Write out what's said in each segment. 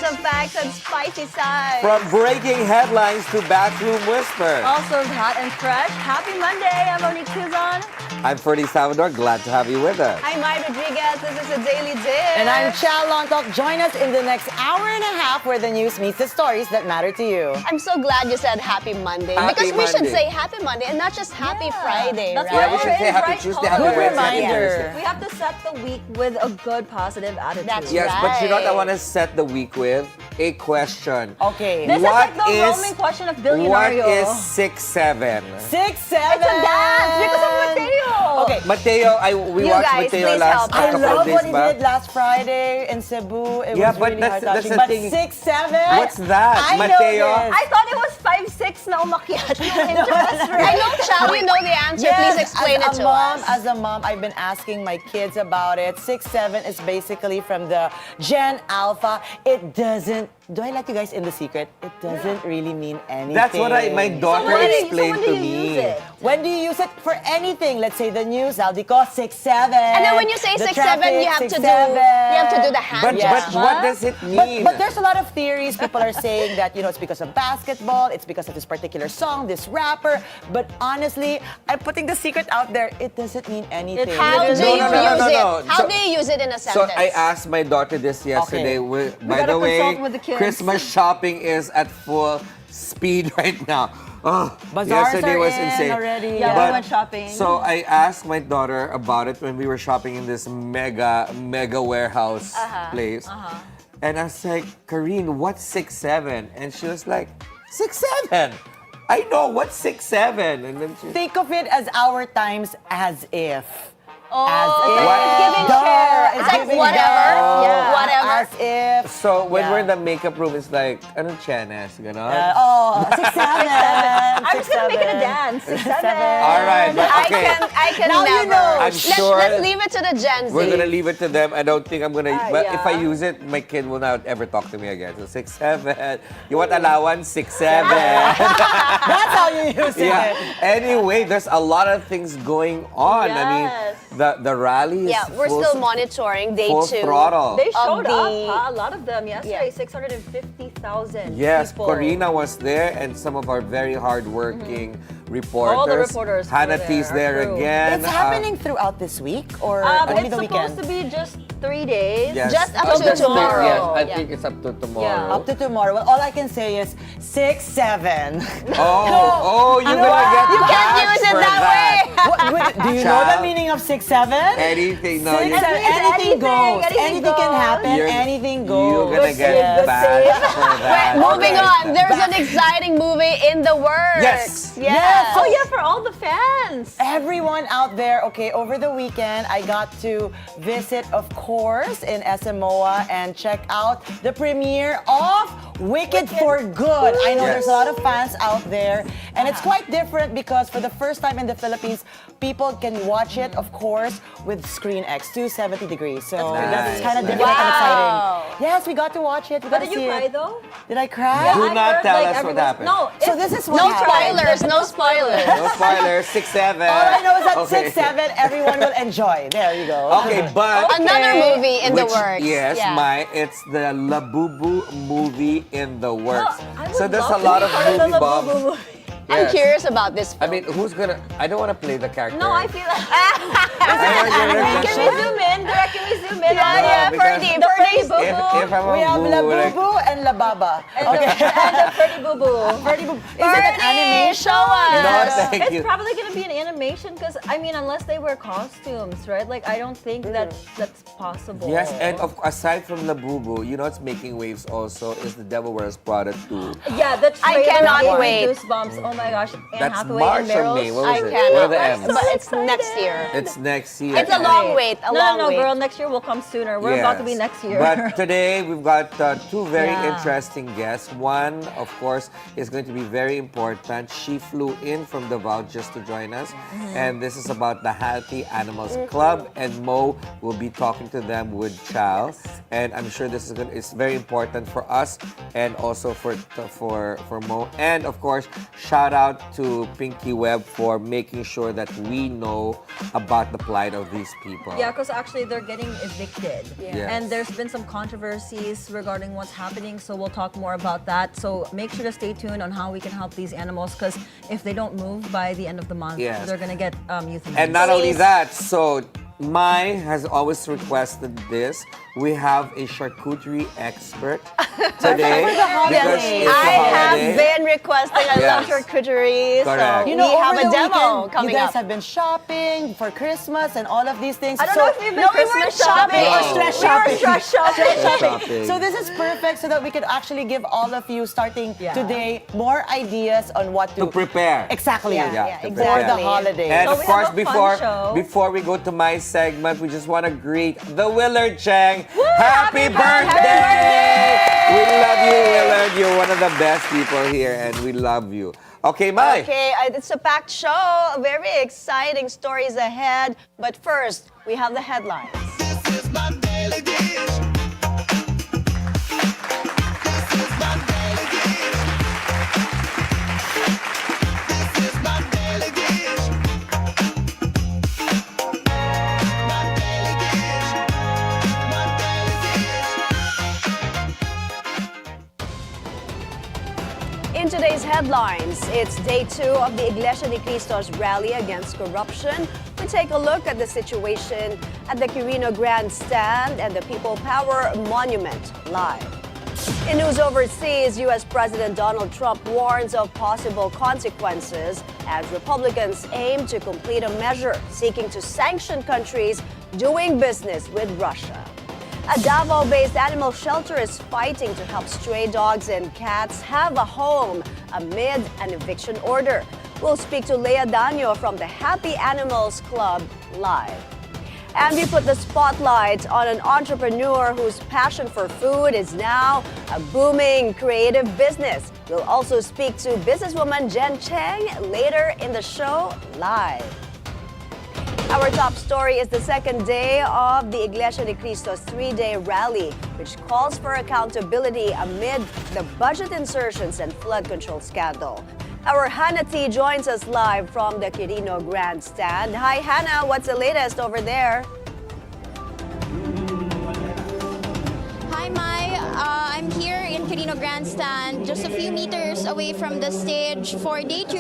the facts and spicy side. From breaking headlines to bathroom whisper. Also hot and fresh. Happy Monday. I'm Monique Tuzon. I'm Ferdi Salvador. Glad to have you with us. I'm Mai Rodriguez. This is a Daily Dish. And I'm Chal, Lontoc. Join us in the next hour and a half where the news meets the stories that matter to you. I'm so glad you said Happy Monday. Happy because we should Monday. say Happy Monday and not just Happy Friday, That's right? Yeah, we should say Happy Tuesday, Happy Good Wednesday, Happy reminder. Thursday. We have to set the week with a good, positive attitude. That's Yes, but you know what I Right. want to set the week with? A question. Okay. This What is like the is- roaming question of What Bilyonaryo. is 6'7"? 6'7". It's a dance because of Mateo. Okay. Mateo, we You watched guys, Mateo please last help us. I couple love of days what he back. did last Friday in Cebu. It Yeah, was but really that's heart-touching. the But thing. 6'7"? What's that? I know Mateo? this. I thought it was 5'6" na umakyat yung interest rate. I know, Chal, you know the answer. Yes, Please explain it as a to mom, us. As a mom, I've been asking my kids about it. 6'7" is basically from the Gen Alpha. It doesn't. Do I let you guys in the secret? It doesn't really mean anything. That's what my daughter when do you- explained so to when do you me. use it? When do you use it for anything? Let's say the news, Aldico, 6'7". And then when you say The 6'7", traffic, you have to 6'7". do the hand But, Yeah. gesture. what does it mean? But there's a lot of theories. People are saying that, it's because of basketball, it's because of this particular song, this rapper. But honestly, I'm putting the secret out there. It doesn't mean anything. How do No, you no, no, use no, it? no. How So- do you use it in a So sentence? I asked my daughter this yesterday. By gotta the way, consult with the kids. Christmas shopping is at full speed right now. Oh, Bazaars yesterday are was in insane. already. Yeah, But- we went shopping. So I asked my daughter about it when we were shopping in this mega warehouse place. And I was like, Karine, what's 6'7"? And she was like, 6'7"? I know, what's 6'7"? And then she Think of it as our times as if. Oh, As if. What? it's giving Duh, share. it's It's like giving whatever. duh. Yeah. Whatever. As if. So when Yeah. we're in the makeup room, it's like, anong chenes, gano'n? 6'7". I'm just gonna make it a dance. 6'7". All right, but okay. I can Now never. you know. I'm sure Let's leave it to the Gen Z. We're gonna leave it to them. I don't think I'm gonna. But if I yeah. use it, my kid will not ever talk to me again. So 6'7". You want allowance? 6'7". That's how you use it. Yeah. Anyway, there's a lot of things going on. I mean, the rally is Yeah, we're full, still monitoring day full 2. throttle. They showed the- up, huh? A lot of them yesterday. Yeah. 650,000 Yes, people. Corina was there, and some of our very hardworking reporters. All the reporters were Hannah's there, there our crew. again. It's happening throughout this week or only It's the supposed weekend? to be just 3 days. Yes. Just up Oh, to that's tomorrow. Yes, I Yeah. think it's up to tomorrow. Yeah. Up to tomorrow. Well, all I can say is 6'7". Oh, you're gonna get You can't back use it for that way. Do you know the Child. meaning of 6'7"? Anything, no, Six, you, seven, means anything goes. anything Anything can goes. happen. You're- Anything goes. you're gonna get Yes. back for that. Moving Okay. on, there's an exciting movie in the works. Yes. Yes. Oh yeah, for all the fans. Everyone out there, okay, over the weekend, I got to visit, of course, in SMOA and check out the premiere of Wicked for Good. I know Yes. there's a lot of fans out there, and it's quite different because for the first time in the Philippines, people can watch it, of course, with Screen X, 270 degrees. So that's Nice, kind of nice. different and Wow. exciting. Yes, we got to watch it. We But got did to you see cry it. though? Did I cry? Do I not heard, tell like, us what everyone- happened. No, So this is what No happened. spoilers, no spoilers. No spoilers, 6'7". All I know is that Okay. 6'7", everyone will enjoy. There you go. Okay, but Another movie in the which- works. Yes, Yeah. it's the Labubu movie in the works. I would So there's a love to lot be of part of the movie bombs. Labubu. I'm Yes. curious about this I film. mean, who's gonna? I don't want to play the character. No, I feel like. I Can we zoom in? Direct, can we zoom in? Yeah, yeah, because- Ferdi, The Ferdi. Ferdi Boo If I'm a We have boo, La like- Bubu and La Baba. And the Ferdi Boo Boo. Ferdi Boo. Is it an Ferdi, animation? show us. No, thank It's you. probably gonna be an animation because I mean, unless they wear costumes, right? Like I don't think that's possible. Yes, and aside from Labubu, you know what's making waves also is The Devil Wears Prada 2. yeah, the I trailer cannot gave me wait. Goosebumps. Oh my gosh, Anne That's Hathaway March and or Meryl May? What I was it? cannot What are the wait, M's? but it's next year. It's next year. It's a long wait, a long No, wait. girl, next year will come sooner. We're about to be Yes. next year. But today we've got two very Yeah. interesting guests. One, of course, is going to be very important. She flew in from Davao just to join us. And this is about the Healthy Animals Club. And Mo will be talking to them with Chal. And I'm sure this is it's very important for us and also for Mo. And of course, shout shout out to Pinky Web for making sure that we know about the plight of these people. Yeah, because actually they're getting evicted. Yes. And there's been some controversies regarding what's happening, so we'll talk more about that. So make sure to stay tuned on how we can help these animals, because if they don't move by the end of the month, Yes. they're going to get euthanized. And not only that, so Mai has always requested this. We have a charcuterie expert today because it's I a have holiday. been requesting. I love Yes. charcuterie. Correct. So You know, we have over a the demo weekend, coming you guys up. have been shopping for Christmas and all of these things. I don't so, know if we've been No, we Christmas weren't shopping. shopping. No. stress We were shopping. stress shopping. Shopping. So this is perfect so that we could actually give all of you starting Yeah. today more ideas on what To prepare. Exactly. Yeah, to For prepare. the holidays. And So of we course, have a fun show. before we go to my segment, we just want to greet the Willard Chang. Happy Happy birthday! We love you, Willard. You're one of the best people here, and we love you. Okay, Mai. Okay, it's a packed show. Very exciting stories ahead. But first, we have the headlines. This is my daily dish. This is my daily dish. This is my daily dish. My daily dish. My daily dish. In today's headlines, it's day 2 of the Iglesia ni Cristo's rally against corruption. We take a look at the situation at the Quirino Grandstand and the People Power Monument live. In news overseas, U.S. President Donald Trump warns of possible consequences as Republicans aim to complete a measure seeking to sanction countries doing business with Russia. A Davao-based animal shelter is fighting to help stray dogs and cats have a home amid an eviction order. We'll speak to Leah Daño from the Happy Animals Club live. And we put the spotlight on an entrepreneur whose passion for food is now a booming creative business. We'll also speak to businesswoman Jen Tseng later in the show live. Our top story is the second day of the Iglesia ni Cristo's 3-day rally, which calls for accountability amid the budget insertions and flood control scandal. Our Hannah T joins us live from the Quirino Grandstand. Hi, Hannah. What's the latest over there? Hi, Mai. I'm here in Quirino Grandstand, just a few meters away from the stage for day 2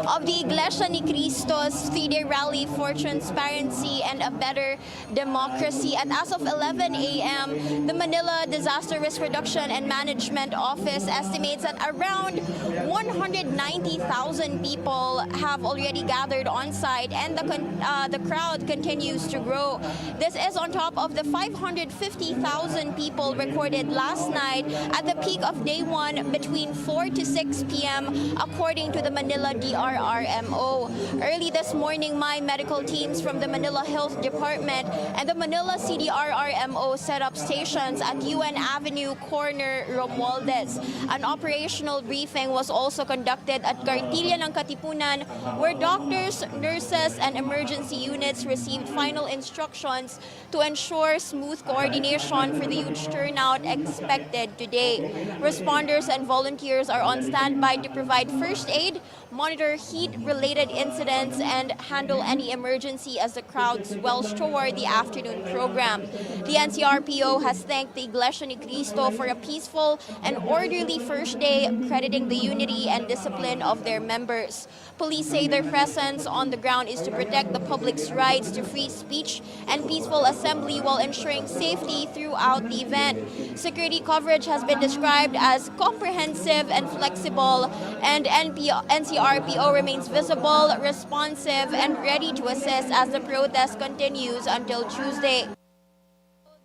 of the Iglesia ni Cristo's 3-day rally for transparency and a better democracy. And as of 11 a.m., the Manila Disaster Risk Reduction and Management Office estimates that around 190,000 people have already gathered on site, and the crowd continues to grow. This is on top of the 550,000 people recorded last night at the peak of day 1 between 4 to 6 p.m. according to the Manila DRRMO. Early this morning, my medical teams from the Manila Health Department and the Manila CDRRMO set up stations at UN Avenue corner Romualdez. An operational briefing was also conducted at Cartilla ng Katipunan, where doctors, nurses, and emergency units received final instructions to ensure smooth coordination for the huge turnout expected today. Responders and volunteers are on standby to provide first aid, monitor heat-related incidents, and handle any emergency as the crowd swells toward the afternoon program. The NCRPO has thanked the Iglesia ni Cristo for a peaceful and orderly first day, crediting the unity and discipline of their members. Police say their presence on the ground is to protect the public's rights to free speech and peaceful assembly while ensuring safety throughout the event. Security coverage has been described as comprehensive and flexible, and NCRPO remains visible, responsive, and ready to assist as the protest continues until Tuesday.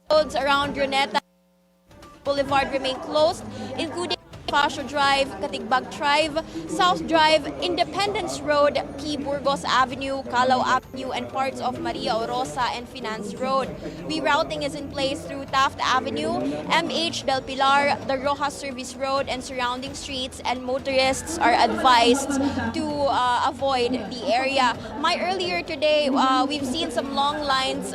Roads around Runeta Boulevard remain closed, including Pasio Drive, Katigbag Drive, South Drive, Independence Road, P. Burgos Avenue, Calao Avenue, and parts of Maria Orosa and Finance Road. Rerouting is in place through Taft Avenue, MH Del Pilar, the Rojas Service Road, and surrounding streets, and motorists are advised to avoid the area. Earlier today, we've seen some long lines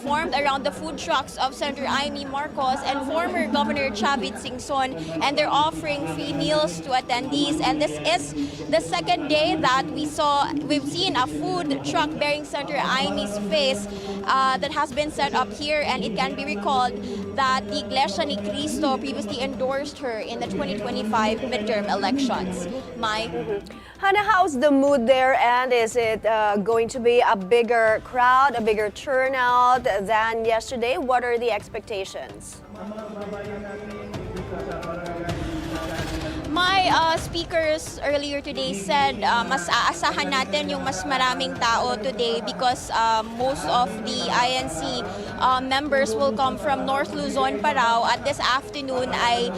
formed around the food trucks of Senator Amy Marcos and former Governor Chavit Singson, and they're offering providing free meals to attendees. And this is the second day that we've seen a food truck bearing Senator Amy's face that has been set up here. And it can be recalled that the Iglesia ni Cristo previously endorsed her in the 2025 midterm elections. Mai? Hannah, how's the mood there, and is it going to be a bigger crowd, a bigger turnout than yesterday? What are the expectations? My speakers earlier today said mas aasahan natin yung mas maraming tao today because most of the INC members will come from North Luzon pa raw, at this afternoon ay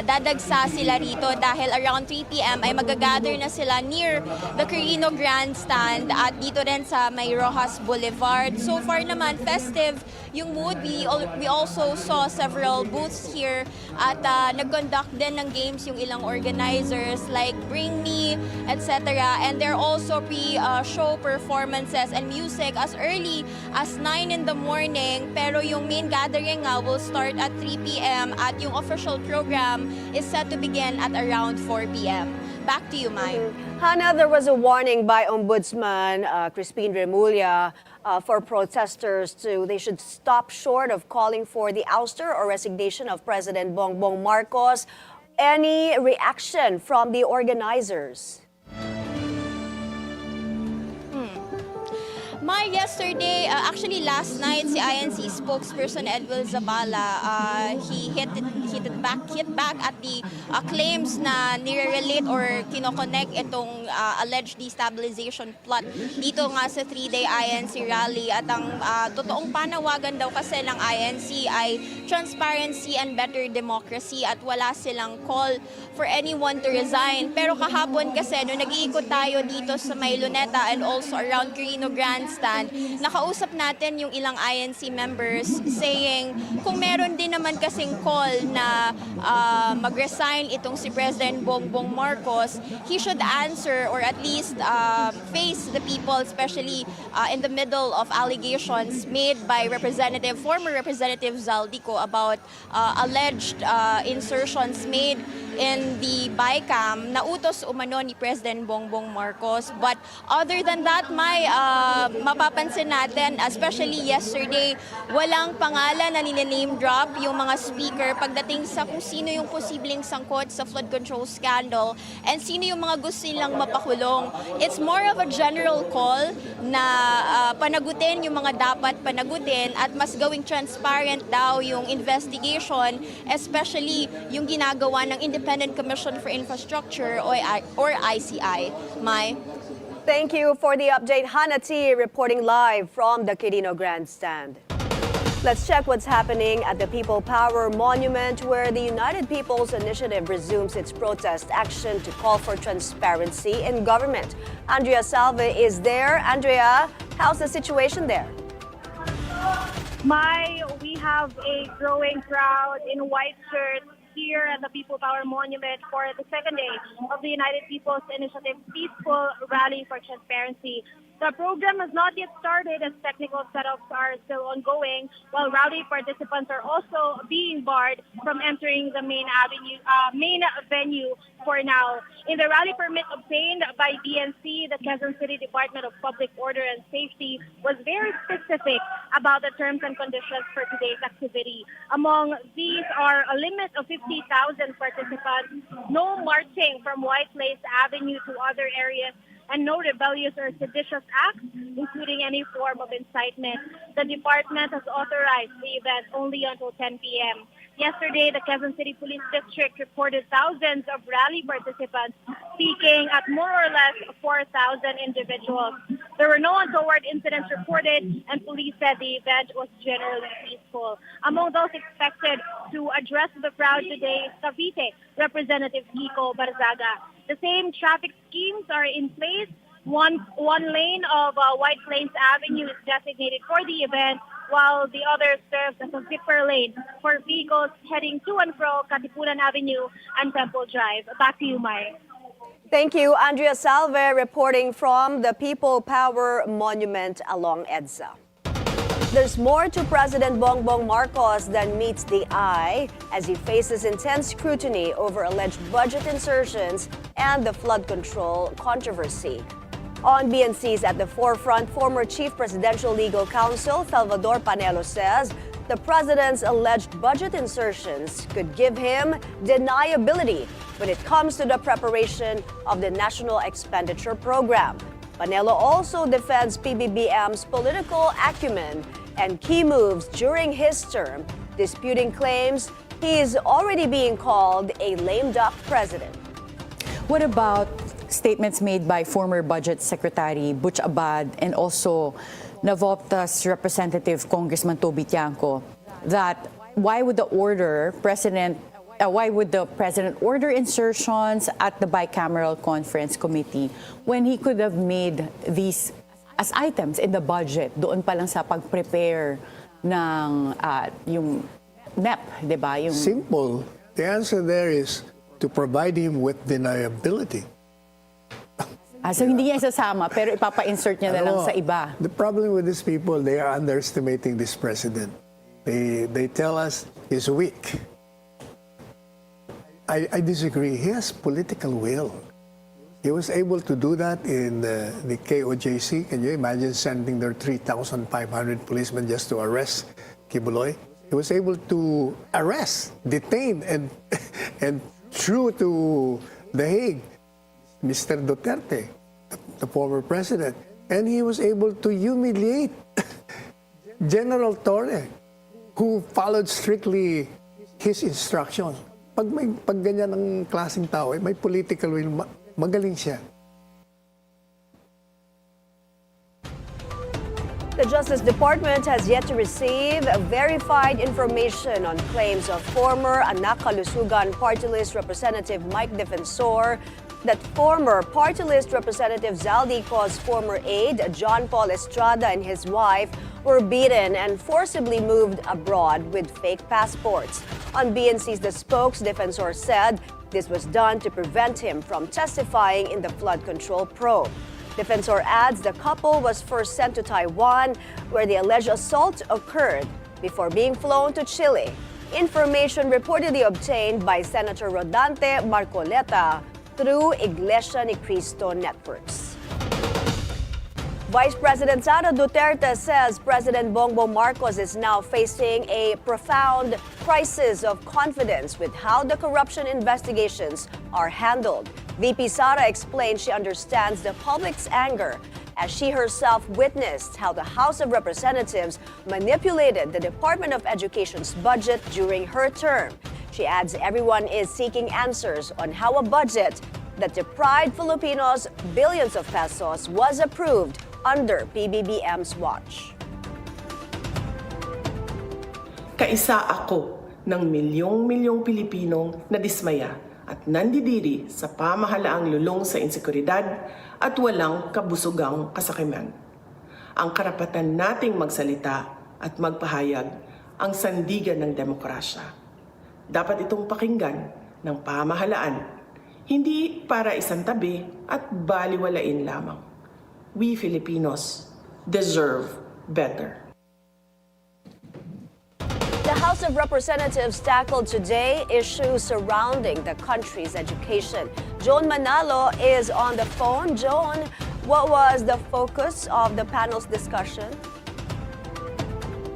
dadagsa sila rito dahil around 3 p.m. ay magagather na sila near the Quirino Grandstand at dito rin sa May Rojas Boulevard. So far naman, festive yung mood. We also saw several booths here at nag-conduct din ng games yung ilang organizers like Bring Me, etc. And there are also pre-show performances and music as early as 9 in the morning. Pero yung main gathering nga will start at 3 p.m. at yung official program is set to begin at around 4 p.m. Back to you, Mai. Hannah, there was a warning by Ombudsman Crispin Remulla for protesters they should stop short of calling for the ouster or resignation of President Bongbong Marcos. Any reaction from the organizers? Yesterday, actually last night, si INC spokesperson Edwin Zabala, he hit back at the claims na nire-relate or kinoconnect itong alleged destabilization plot dito nga sa 3-day INC rally. At ang totoong panawagan daw kasi ng INC ay transparency and better democracy at wala silang call for anyone to resign. Pero kahapon kasi, nung nag-iikot tayo dito sa May Luneta and also around Quirino Grandstand, nakausap natin yung ilang INC members saying kung meron din naman kasing call na mag-resign itong si President Bongbong Marcos, he should answer or at least face the people, especially in the middle of allegations made by former Representative Zaldico about alleged insertions made in the BICAM na utos umano ni President Bongbong Marcos. But other than that, mapapansin natin, especially yesterday, walang pangalan na name drop yung mga speaker pagdating sa kung sino yung posibleng sangkot sa flood control scandal and sino yung mga gusto nilang mapakulong. It's more of a general call na panagutin yung mga dapat panagutin at mas gawing transparent daw yung investigation, especially yung ginagawa ng Independent Commission for Infrastructure or ICI. Mai? Thank you for the update, Hannah T, reporting live from the Quirino Grandstand. Let's check what's happening at the People Power Monument, where the United People's Initiative resumes its protest action to call for transparency in government. Andrea Salve is there. Andrea, how's the situation there? We have a growing crowd in white shirts here at the People Power Monument for the second day of the United People's Initiative Peaceful Rally for Transparency. The program has not yet started as technical setups are still ongoing, while rally participants are also being barred from entering the main venue for now. In the rally permit obtained by DNC, the Quezon City Department of Public Order and Safety was very specific about the terms and conditions for today's activity. Among these are a limit of 50,000 participants, no marching from White Place Avenue to other areas, and no rebellious or seditious acts, including any form of incitement. The department has authorized the event only until 10 p.m. Yesterday, the Quezon City Police District reported thousands of rally participants peaking at more or less 4,000 individuals. There were no untoward incidents reported, and police said the event was generally peaceful. Among those expected to address the crowd today is Cavite Representative Kiko Barzaga. The same traffic schemes are in place. One lane of White Plains Avenue is designated for the event, while the other serves as a zipper lane for vehicles heading to and fro Katipunan Avenue and Temple Drive. Back to you, Mai. Thank you, Andrea Salve, reporting from the People Power Monument along EDSA. There's more to President Bongbong Marcos than meets the eye as he faces intense scrutiny over alleged budget insertions and the flood control controversy. On BNC's At the Forefront, former Chief Presidential Legal Counsel Salvador Panelo says the president's alleged budget insertions could give him deniability when it comes to the preparation of the National Expenditure Program. Panelo also defends PBBM's political acumen and key moves during his term, disputing claims he is already being called a lame duck president. What about statements made by former Budget Secretary Butch Abad and also Navopta's representative Congressman Toby Tiangco that why would the president order insertions at the bicameral conference committee when he could have made these as items in the budget doon pa lang sa pag-prepare ng yung NEP, di ba? Yung Simple. The answer there is to provide him with deniability. so hindi niya isasama pero ipapa-insert niya na lang sa iba. The problem with these people, they are underestimating this president. They tell us he's weak. I disagree. He has political will. He was able to do that in the KOJC. Can you imagine sending their 3,500 policemen just to arrest Kibuloy? He was able to arrest, detain, and through to The Hague, Mr. Duterte, the former president. And he was able to humiliate General Torre, who followed strictly his instructions. Pag ganyan ang klaseng tao, may political will, magaling siya. The Justice Department has yet to receive verified information on claims of former Anak Kalusugan Party List Representative Mike Defensor that former Party List Representative Zaldico's former aide John Paul Estrada and his wife were beaten and forcibly moved abroad with fake passports. On BNC's The Spokes, Defensor said this was done to prevent him from testifying in the flood control probe. Defensor adds the couple was first sent to Taiwan, where the alleged assault occurred, before being flown to Chile. Information reportedly obtained by Senator Rodante Marcoleta through Iglesia ni Cristo networks. Vice President Sara Duterte says President Bongbong Marcos is now facing a profound crisis of confidence with how the corruption investigations are handled. VP Sara explained she understands the public's anger as she herself witnessed how the House of Representatives manipulated the Department of Education's budget during her term. She adds everyone is seeking answers on how a budget that deprived Filipinos billions of pesos was approved under PBBM's watch. Kaisa ako ng milyong-milyong Pilipinong nadismaya at nandidiri sa pamahalaang lulong sa insekuridad at walang kabusugang kasakiman. Ang karapatan nating magsalita at magpahayag ang sandigan ng demokrasya. Dapat itong pakinggan ng pamahalaan, hindi para isantabi at baliwalain lamang. We Filipinos deserve better. The House of Representatives tackled today issues surrounding the country's education. Joan Manalo is on the phone. Joan, what was the focus of the panel's discussion?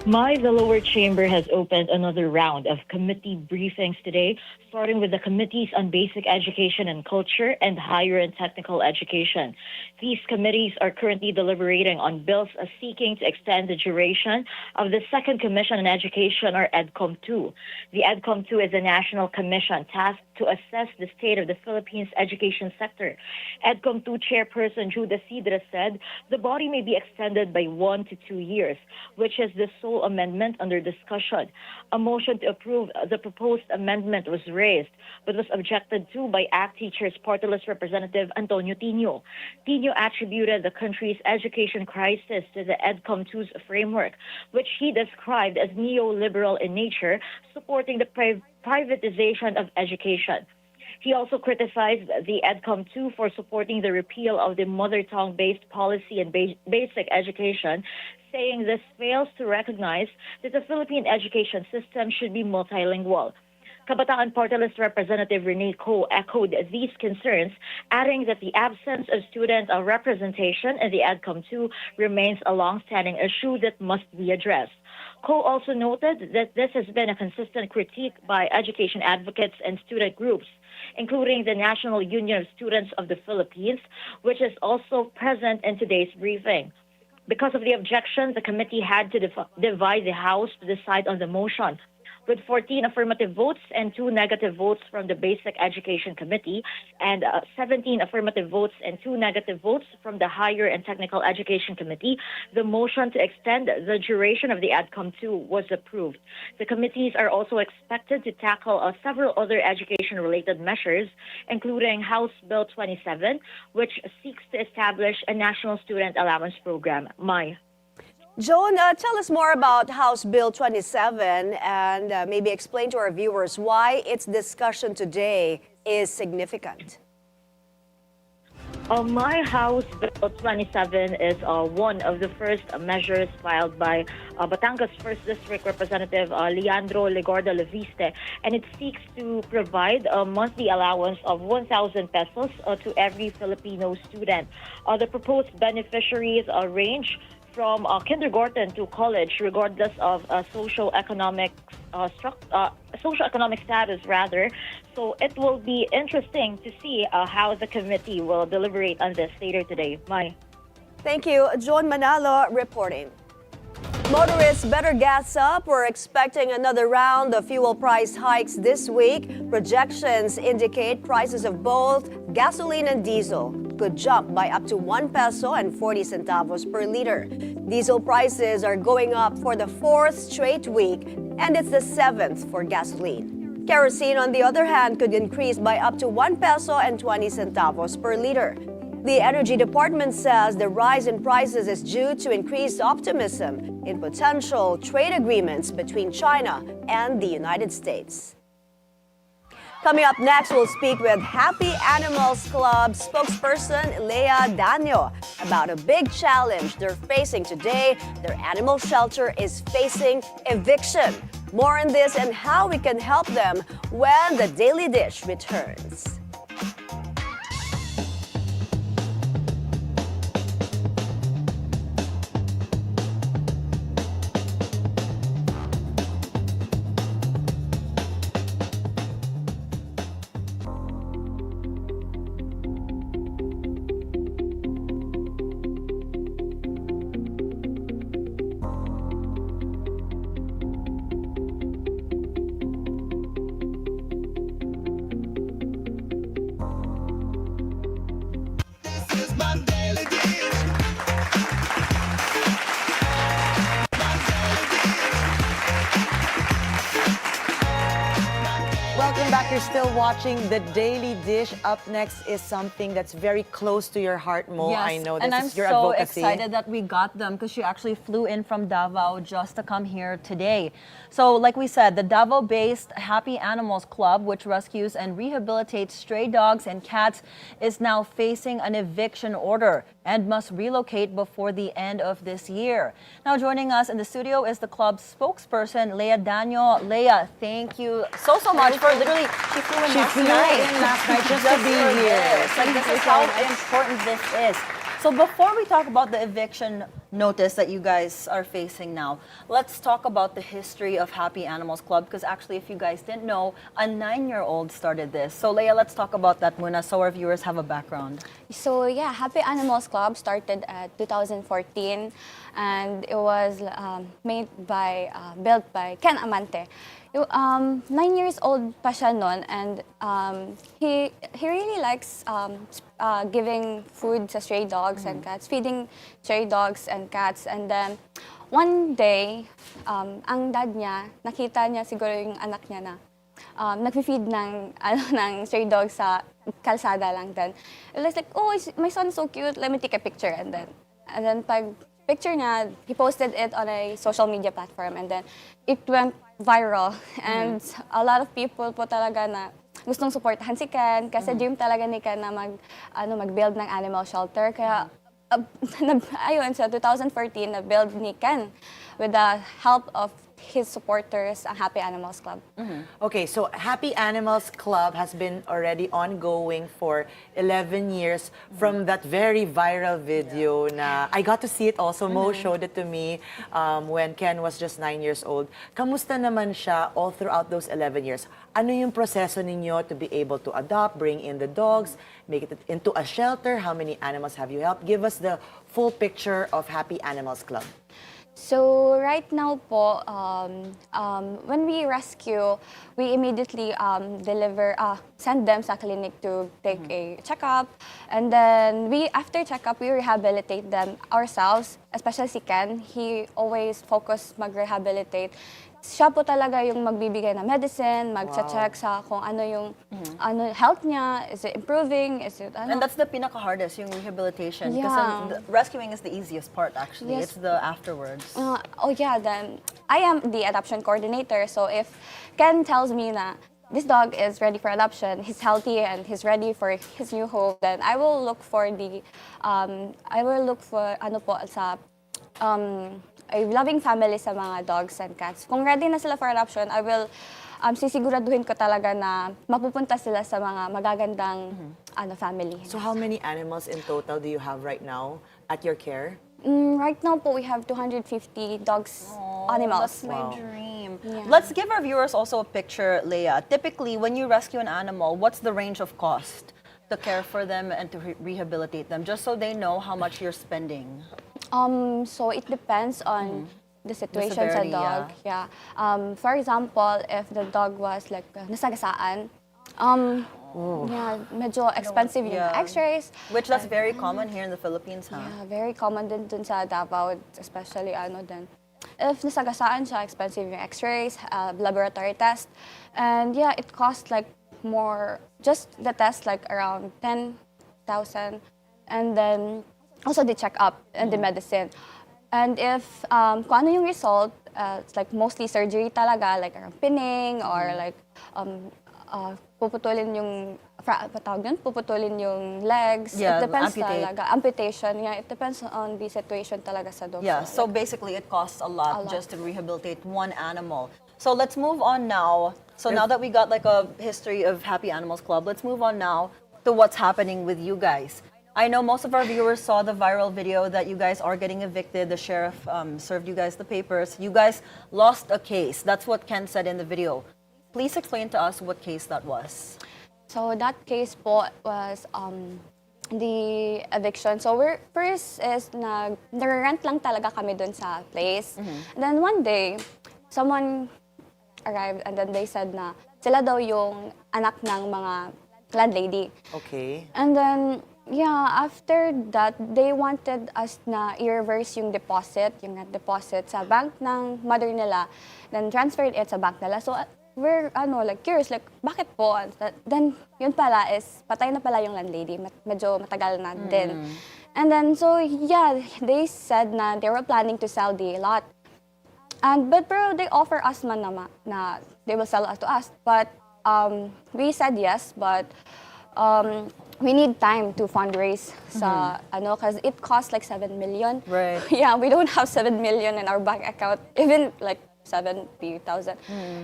The lower chamber has opened another round of committee briefings today, starting with the committees on basic education and culture and higher and technical education. These committees are currently deliberating on bills seeking to extend the duration of the Second Commission on Education, or EDCOM-2. The EDCOM-2 is a national commission tasked to assess the state of the Philippines' education sector. EDCOM-2 chairperson Judah Sidra said the body may be extended by 1 to 2 years, which is the sole amendment under discussion. A motion to approve the proposed amendment was raised, but was objected to by ACT Teachers Party List Representative Antonio Tino. Tino attributed the country's education crisis to the EDCOM-2's framework, which he described as neoliberal in nature, supporting the privatization of education. He also criticized the EDCOM-2 for supporting the repeal of the mother tongue-based policy in basic education, saying this fails to recognize that the Philippine education system should be multilingual. Kabataan Party List Representative Rene Ko echoed these concerns, adding that the absence of student representation in the EDCOM-2 remains a long-standing issue that must be addressed. Ko also noted that this has been a consistent critique by education advocates and student groups, including the National Union of Students of the Philippines, which is also present in today's briefing. Because of the objections, the committee had to divide the House to decide on the motion. With 14 affirmative votes and 2 negative votes from the Basic Education Committee and 17 affirmative votes and 2 negative votes from the Higher and Technical Education Committee, the motion to extend the duration of the ADCOM-2 was approved. The committees are also expected to tackle several other education-related measures, including House Bill 27, which seeks to establish a national student allowance program. Mai. Joan, tell us more about House Bill 27 and maybe explain to our viewers why its discussion today is significant. My House Bill 27 is one of the first measures filed by Batangas 1st District Representative Leandro Legorda Leviste, and it seeks to provide a monthly allowance of 1,000 pesos to every Filipino student. The proposed beneficiaries range from kindergarten to college, regardless of socioeconomic status, rather. So it will be interesting to see how the committee will deliberate on this later today. Mai. Thank you. John Manalo reporting. Motorists better gas up. We're expecting another round of fuel price hikes this week. Projections indicate prices of both gasoline and diesel could jump by up to 1 peso and 40 centavos per liter. Diesel prices are going up for the 4th straight week, and it's the 7th for gasoline. Kerosene, on the other hand, could increase by up to 1 peso and 20 centavos per liter. The Energy Department says the rise in prices is due to increased optimism in potential trade agreements between China and the United States. Coming up next, we'll speak with Happy Animals Club spokesperson Leah Daño about a big challenge they're facing today. Their animal shelter is facing eviction. More on this and how we can help them when the Daily Dish returns. This is my daily dish. Welcome back. You're still watching The Daily Dish. Up next is something that's very close to your heart, Mo. Yes, I know this and I'm is your so advocacy. excited that we got them because she actually flew in from Davao just to come here today. So like we said, the Davao-based Happy Animals Club, which rescues and rehabilitates stray dogs and cats, is now facing an eviction order and must relocate before the end of this year. Now joining us in the studio is the club's spokesperson, Leah Daño. Leah, thank you so much for literally, she flew in last night just to be for here. this. Like, this is how important this is. So before we talk about the eviction notice that you guys are facing now, let's talk about the history of Happy Animals Club, because actually, if you guys didn't know, a 9-year-old started this. So Leah, let's talk about that muna so our viewers have a background. So yeah, Happy Animals Club started at 2014, and it was built by Ken Amante. 9 years old pa siya nun, and he really likes giving food sa stray dogs and cats, feeding stray dogs and cats. And then one day, ang dad niya, nakita niya siguro yung anak niya na nag-feed ng stray dogs sa kalsada lang din. It was like, oh, my son's so cute, let me take a picture. And then pag picture niya, he posted it on a social media platform, and then it went viral. And a lot of people po talaga na gustong supportahan si Ken kasi dream talaga ni Ken na mag-build ng animal shelter. Kaya ayun, sa 2014 na-build ni Ken with the help of his supporters ang Happy Animals Club. Okay, so Happy Animals Club has been already ongoing for 11 years from that very viral video na I got to see it also. Mo showed it to me when Ken was just 9 years old. Kamusta naman siya all throughout those 11 years? Ano yung proseso ninyo to be able to adopt, bring in the dogs, make it into a shelter? How many animals have you helped? Give us the full picture of Happy Animals Club. So right now po, when we rescue, we immediately send them sa clinic to take a checkup, and then after checkup we rehabilitate them ourselves. Especially si Ken, he always focus mag-rehabilitate. Siya po talaga yung magbibigay ng medicine, mag-check sa kung ano yung health niya, is it improving, is it And that's the pinaka-hardest, yung rehabilitation. Yeah. Because rescuing is the easiest part, actually. Yes. It's the afterwards. Then I am the adoption coordinator, so if Ken tells me na this dog is ready for adoption, he's healthy and he's ready for his new home, then I will look for a loving family sa mga dogs and cats. Kung ready na sila for adoption, I will sisiguraduhin ko talaga na mapupunta sila sa mga magagandang family. So how many animals in total do you have right now at your care? Right now po, we have 250 dogs, animals. That's my dream. Yeah. Let's give our viewers also a picture, Leah. Typically, when you rescue an animal, what's the range of cost to care for them and to rehabilitate them, just so they know how much you're spending? So it depends on the situation severity, sa dog. Yeah. For example, if the dog was like nasagasaan, medyo expensive yung x-rays. Which that's very common here in the Philippines, huh? Yeah, very common din dun sa Davao, especially din. If nasagasaan siya, expensive yung x-rays, laboratory test. And yeah, it costs like more, just the test like around 10,000. And then also the check-up and the medicine. And if kung ano yung result, it's like mostly surgery talaga, like pinning or like puputulin yung legs. Yeah, it depends amputate. talaga. Amputation, yeah, it depends on the situation talaga sa dog. Yeah, so basically it costs a lot just to rehabilitate one animal. So let's move on now. So now that we got like a history of Happy Animals Club, let's move on now to what's happening with you guys. I know most of our viewers saw the viral video that you guys are getting evicted. The sheriff served you guys the papers. You guys lost a case. That's what Ken said in the video. Please explain to us what case that was. So that case po was the eviction. So first is nag-rent lang talaga kami dun sa place. And then one day, someone arrived and then they said na sila daw yung anak ng mga landlady. Okay. And then yeah, after that, they wanted us na i-reverse yung deposit, yung net deposit sa bank ng mother nila, then transferred it sa bank nila. So we're like curious, like bakit po? Then yun pala is patay na pala yung landlady, medyo matagal na din. And then so yeah, they said na they were planning to sell the lot. But they offer us man na they will sell us to us. But we said yes, but we need time to fundraise sa because it costs like 7 million. Right. Yeah, we don't have 7 million in our bank account, even like 70,000.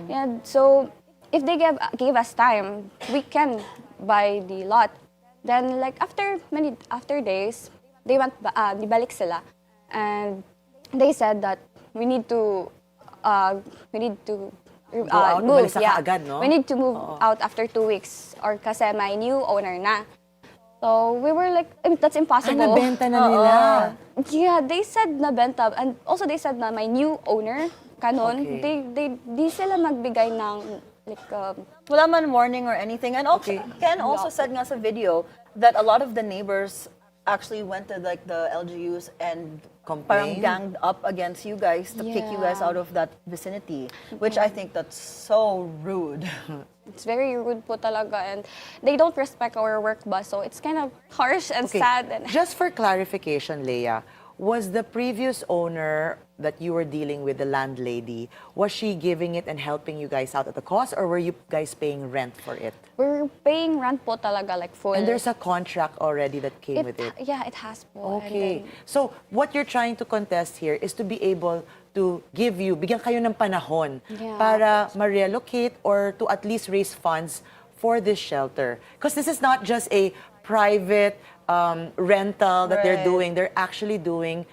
Yeah, so if they gave us time, we can buy the lot. Then like after days, they balik sila, and they said that we need to move. Yeah, agad, no? We need to move out after 2 weeks or kasi my new owner na. So we were like, that's impossible. Nabenta na nila. Yeah, they said nabenta, and also they said na my new owner, kanon, di sila magbigay ng like wala man warning or anything. And also, Ken also said nga sa video that a lot of the neighbors actually went to like the LGUs and parang ganged up against you guys to kick you guys out of that vicinity, which I think that's so rude. It's very rude po talaga, and they don't respect our work ba, so it's kind of harsh and sad. And Just for clarification, Leah, was the previous owner that you were dealing with, the landlady, was she giving it and helping you guys out at the cost, or were you guys paying rent for it? We're paying rent po talaga, like full. And there's a contract already that came with it. Yeah, it has po. Okay. And then, So, what you're trying to contest here is to be able to bigyan kayo ng panahon Yeah. para ma-relocate or to at least raise funds for this shelter. Because this is not just a private rental that they're Right. doing. They're actually doing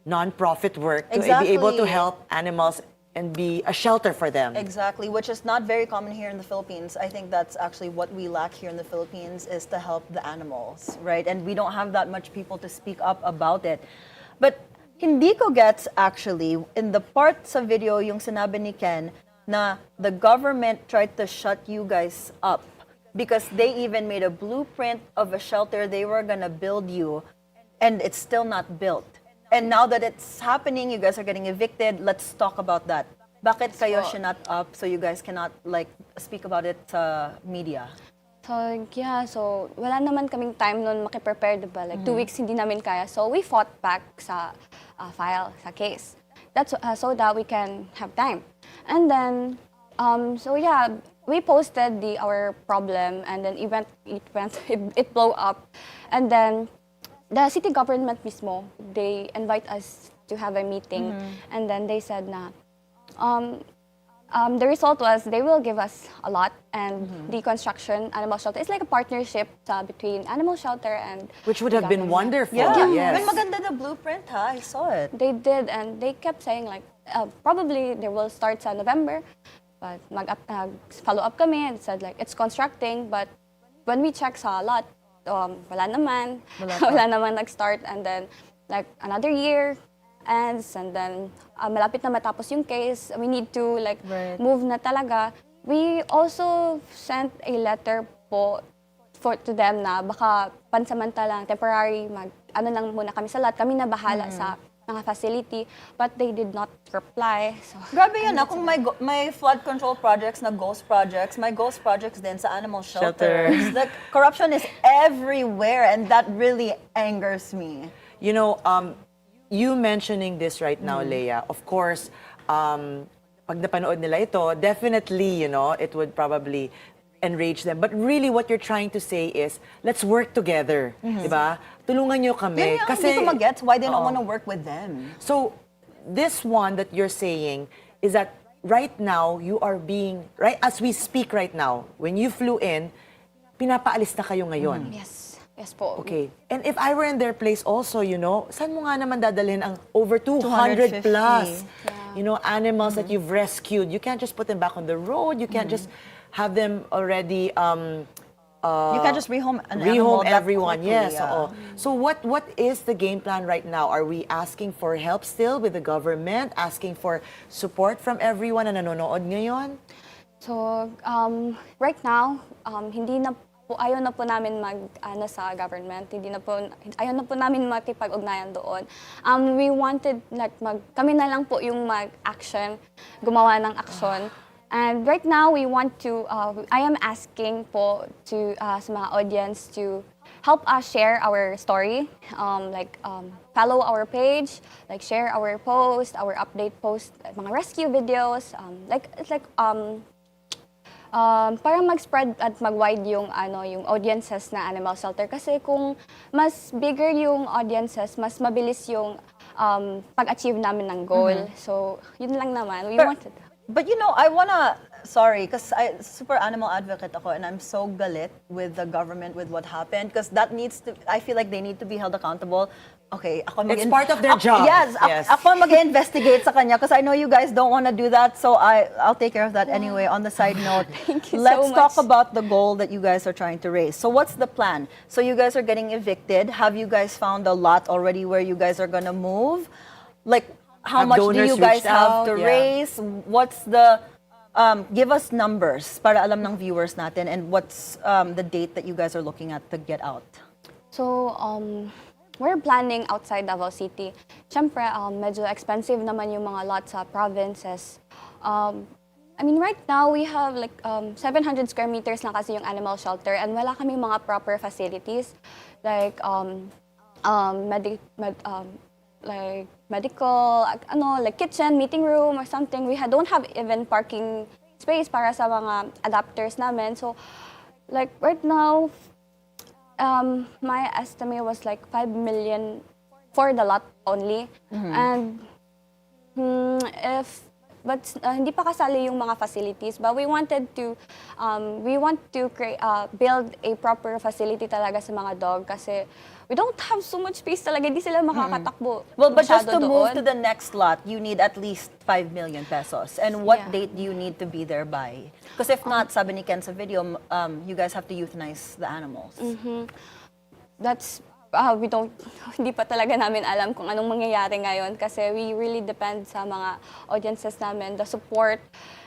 non-profit work to Exactly. be able to help animals and be a shelter for them. Exactly, which is not very common here in the Philippines. I think that's actually what we lack here in the Philippines is to help the animals, right? And we don't have that much people to speak up about it. But hindi ko gets actually, in the part sa video yung sinabi ni Ken na the government tried to shut you guys up because they even made a blueprint of a shelter they were gonna build you and it's still not built. And now that it's happening, you guys are getting evicted. Let's talk about that. Bakit kayo shut up so you guys cannot like speak about it sa media? so, yeah, so wala naman kaming time nun makiprepare, diba? Like 2 weeks hindi namin kaya. So, we fought back sa file, sa case. That's so that we can have time. And then, so yeah, we posted our problem and then it blew up. And then, the city government mismo, they invite us to have a meeting, and then they said na, the result was they will give us a lot, and the construction animal shelter is like a partnership between animal shelter and Which would the have been government. wonderful. Yeah, Yes. May maganda na blueprint ha, I saw it. They did, and they kept saying like, probably they will start sa November, but follow up kami and said like it's constructing, but when we check sa lot, wala naman, wala naman nag-start, and then like another year ends, and then malapit na matapos yung case, we need to like move na talaga. We also sent a letter po to them na baka pansamantalang temporary lang muna kami sa lot, kami na bahala sa mga facility, but they did not reply. So, Grabe yun na, kung may flood control projects na ghost projects, may ghost projects din sa animal shelters. The corruption is everywhere and that really angers me. You know, you mentioning this right now, Leah, of course, pag napanood nila ito, definitely, you know, it would probably enrage them. But really what you're trying to say is, let's work together, di ba? Tulungan nyo kami. Yun yung hindi ko magets why they don't want to work with them. So, this one that you're saying is that right now, you are being, right as we speak right now, when you flew in, pinapaalis na kayo ngayon. Yes po. Okay. And if I were in their place also, you know, saan mo nga naman dadalhin ang over 200 plus, you know, animals that you've rescued? You can't just put them back on the road. You can't just have them already you can't just rehome an animal that everyone. quickly, Yes. yeah. Oo. So what is the game plan right now? Are we asking for help still with the government? Asking for support from everyone na nanonood ngayon? So, right now, ayaw na po namin sa government. Ayaw na po namin makipag-ugnayan doon. We wanted, like, kami na lang po yung mag-action, gumawa ng action. And right now, we want to, I am asking po to sa mga audience to help us share our story, follow our page, like share our post, our update post, mga rescue videos, para mag-spread at mag-wide yung audiences na animal shelter, kasi kung mas bigger yung audiences, mas mabilis yung pag-achieve namin ng goal. So, yun lang naman. We wanted. But you know, I wanna, sorry, because I super animal advocate ako and I'm so galit with the government with what happened, because that needs to, I feel like they need to be held accountable. Okay, ako It's part of their job. Yes, Yes. ako mag-investigate sa kanya because I know you guys don't want to do that, so I'll take care of that anyway. On the side note, Thank you so let's talk much. about the goal that you guys are trying to raise. So what's the plan? So you guys are getting evicted. Have you guys found a lot already where you guys are gonna move? Like, how Have much do donors you guys reached have out? to Yeah. raise? What's the, give us numbers para alam ng viewers natin, and what's the date that you guys are looking at to get out? So, we're planning outside Davao City. Siyempre, medyo expensive naman yung mga lots sa provinces. I mean, right now, we have like 700 square meters lang kasi yung animal shelter, and wala kami mga proper facilities. Like, like medical, like kitchen, meeting room or something. We don't have even parking space para sa mga adapters namin. So, like right now, my estimate was like 5 million for the lot only. And hindi pa kasali yung mga facilities, but we want to build a proper facility talaga sa mga dog kasi we don't have so much space talaga, hindi sila makakatakbo. Well, but just to masyado move doon. to the next lot, you need at least 5 million pesos. And what Yeah. date do you need to be there by? Because if not, sabi ni Ken sa video, you guys have to euthanize the animals. That's hindi pa talaga namin alam kung anong mangyayari ngayon kasi we really depend sa mga audiences namin, the support.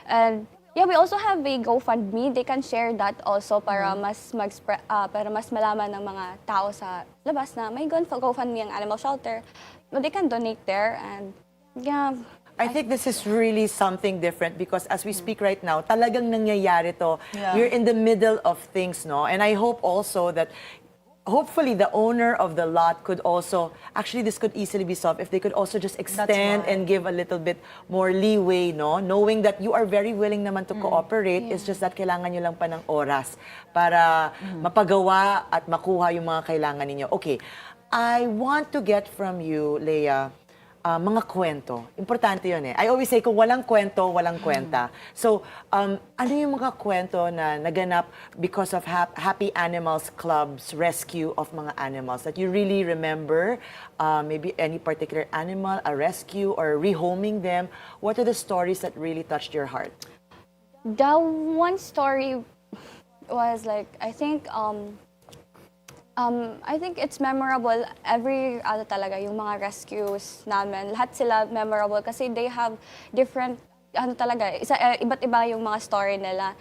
And yeah, we also have a GoFundMe. They can share that also para mas malaman ng mga tao sa labas na may GoFundMe ang animal shelter. But they can donate there and yeah. I think this is really something different because as we speak right now, talagang nangyayari to. Yeah. You're in the middle of things, no? And I hope also that hopefully the owner of the lot could also, actually this could easily be solved if they could also just extend and give a little bit more leeway, no? Knowing that you are very willing naman to cooperate, it's just that kailangan nyo lang pa ng oras para mapagawa at makuha yung mga kailangan ninyo. Okay, I want to get from you, Leah, mga kwento. Importante yun eh. I always say, kung walang kwento, walang kwenta. So, ano yung mga kwento na naganap because of Happy Animals Club's rescue of mga animals that you really remember? Maybe any particular animal, a rescue, or rehoming them. What are the stories that really touched your heart? The one story was like, I think it's memorable. Every talaga yung mga rescues namin, lahat sila memorable kasi they have different iba't iba yung mga story nila.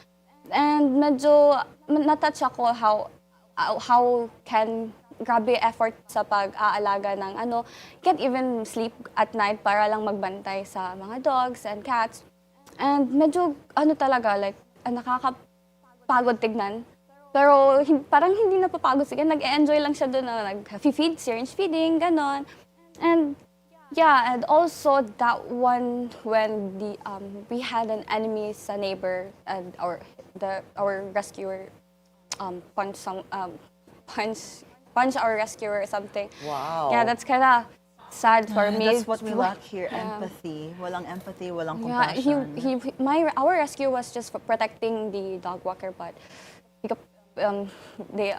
And medyo natouch ako how grabe effort sa pag-aalaga ng can't even sleep at night para lang magbantay sa mga dogs and cats. And medyo talaga like nakakapagod tignan. Pero parang hindi napapagod siya. Nag-enjoy lang siya doon na nag-feed, syringe feeding, ganon. And yeah, and also that one when we had an enemy sa neighbor and our rescuer punch our rescuer or something. Wow. Yeah, that's kinda sad for me. That's what we lack here, empathy. Walang empathy, walang compassion. Yeah, our rescue was just for protecting the dog walker, but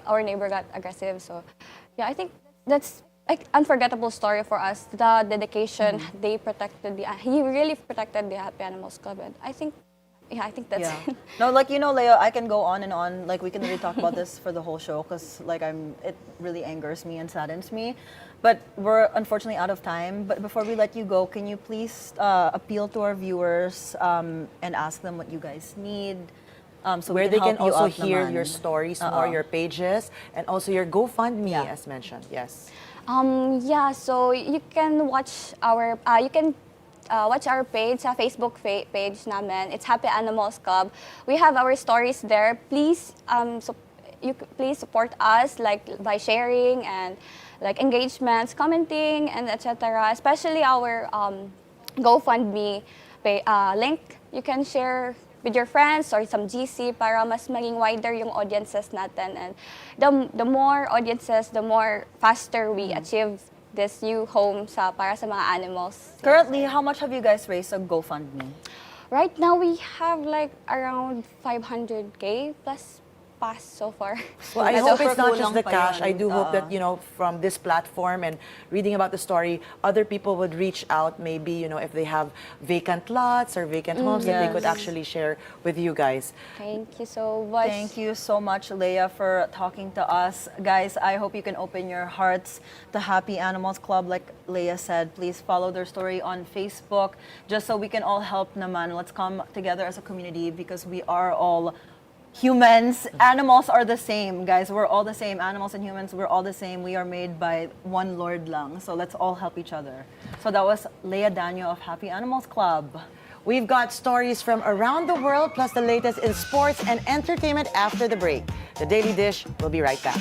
our neighbor got aggressive. So, yeah, I think that's like unforgettable story for us. The dedication he really protected the Happy Animals Club, and I think that's it. No, like Leah, I can go on and on. Like we can really talk about this for the whole show because like it really angers me and saddens me. But we're unfortunately out of time. But before we let you go, can you please appeal to our viewers and ask them what you guys need? So where they can help you also out hear naman. your stories more, your pages, and also your GoFundMe, as mentioned. Yes. So you can watch our page, sa Facebook page namin. It's Happy Animals Club. We have our stories there. Please, please support us like by sharing and like engagements, commenting, and etc. Especially our GoFundMe link. You can share with your friends or some GC para mas maging wider yung audiences natin. And the more audiences, the more faster we achieve this new home para sa mga animals. Currently, how much have you guys raised on GoFundMe? Right now, we have like around 500K plus pass so far. Well, I hope it's not just the pa cash. yun. I do hope that, from this platform and reading about the story, other people would reach out maybe, if they have vacant lots or vacant homes that they could actually share with you guys. Thank you so much. Thank you so much, Leah, for talking to us. Guys, I hope you can open your hearts to Happy Animals Club. Like Leah said, please follow their story on Facebook just so we can all help naman. Let's come together as a community because we are all humans. Animals are the same, guys. We're all the same. Animals and humans, we're all the same. We are made by one Lord lang. So let's all help each other. So that was Leah Daño of Happy Animals Club. We've got stories from around the world, plus the latest in sports and entertainment after the break. The Daily Dish will be right back.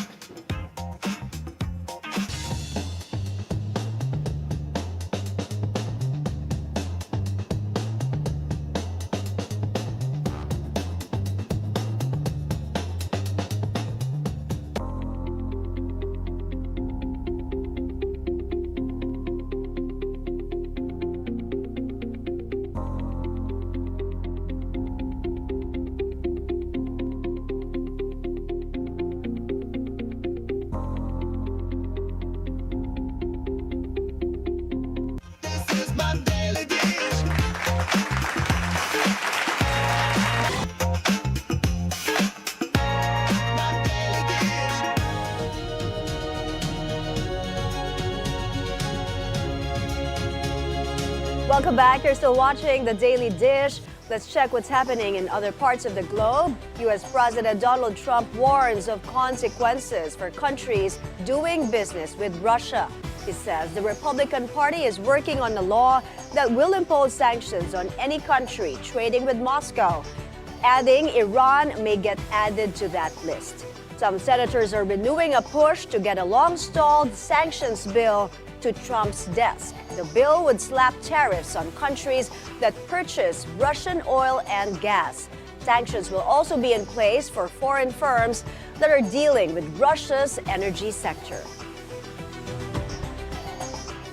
Welcome back. You're still watching The Daily Dish. Let's check what's happening in other parts of the globe. U.S. President Donald Trump warns of consequences for countries doing business with Russia. He says the Republican Party is working on a law that will impose sanctions on any country trading with Moscow, adding Iran may get added to that list. Some senators are renewing a push to get a long-stalled sanctions bill to Trump's desk. The bill would slap tariffs on countries that purchase Russian oil and gas. Sanctions will also be in place for foreign firms that are dealing with Russia's energy sector.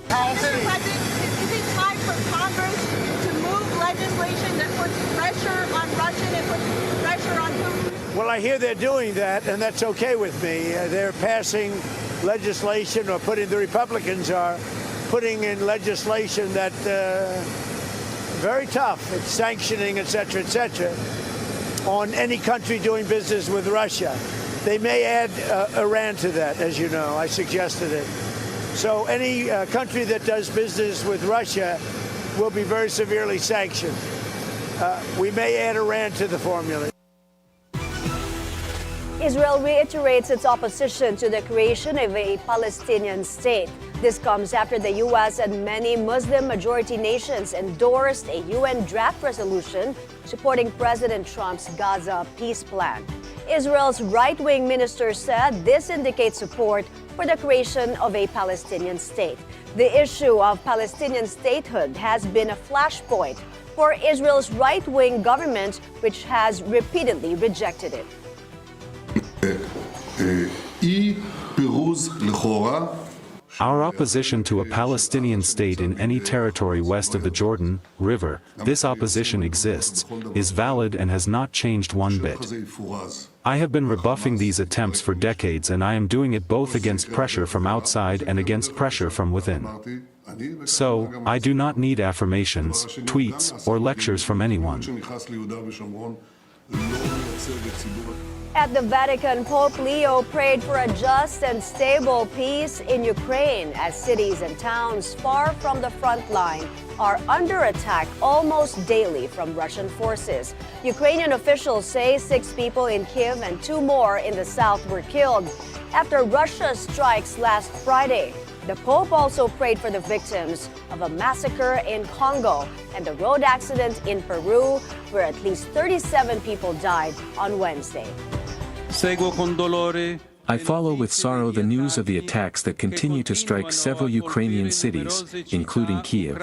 Mr. President, is it time for Congress to move legislation that puts pressure on Russia and puts pressure on Putin? Well, I hear they're doing that, and that's okay with me. They're passing legislation, or the Republicans are putting in legislation that very tough. It's sanctioning, et cetera, on any country doing business with Russia. They may add Iran to that, as you know. I suggested it. So any country that does business with Russia will be very severely sanctioned. We may add Iran to the formula. Israel reiterates its opposition to the creation of a Palestinian state. This comes after the U.S. and many Muslim-majority nations endorsed a UN draft resolution supporting President Trump's Gaza peace plan. Israel's right-wing minister said this indicates support for the creation of a Palestinian state. The issue of Palestinian statehood has been a flashpoint for Israel's right-wing government, which has repeatedly rejected it. Our opposition to a Palestinian state in any territory west of the Jordan River, this opposition exists, is valid and has not changed one bit. I have been rebuffing these attempts for decades, and I am doing it both against pressure from outside and against pressure from within. So, I do not need affirmations, tweets, or lectures from anyone. At the Vatican, Pope Leo prayed for a just and stable peace in Ukraine as cities and towns far from the front line are under attack almost daily from Russian forces. Ukrainian officials say 6 people in Kiev and 2 more in the south were killed after Russia's strikes last Friday. The Pope also prayed for the victims of a massacre in Congo and the road accident in Peru, where at least 37 people died on Wednesday. I follow with sorrow the news of the attacks that continue to strike several Ukrainian cities, including Kiev.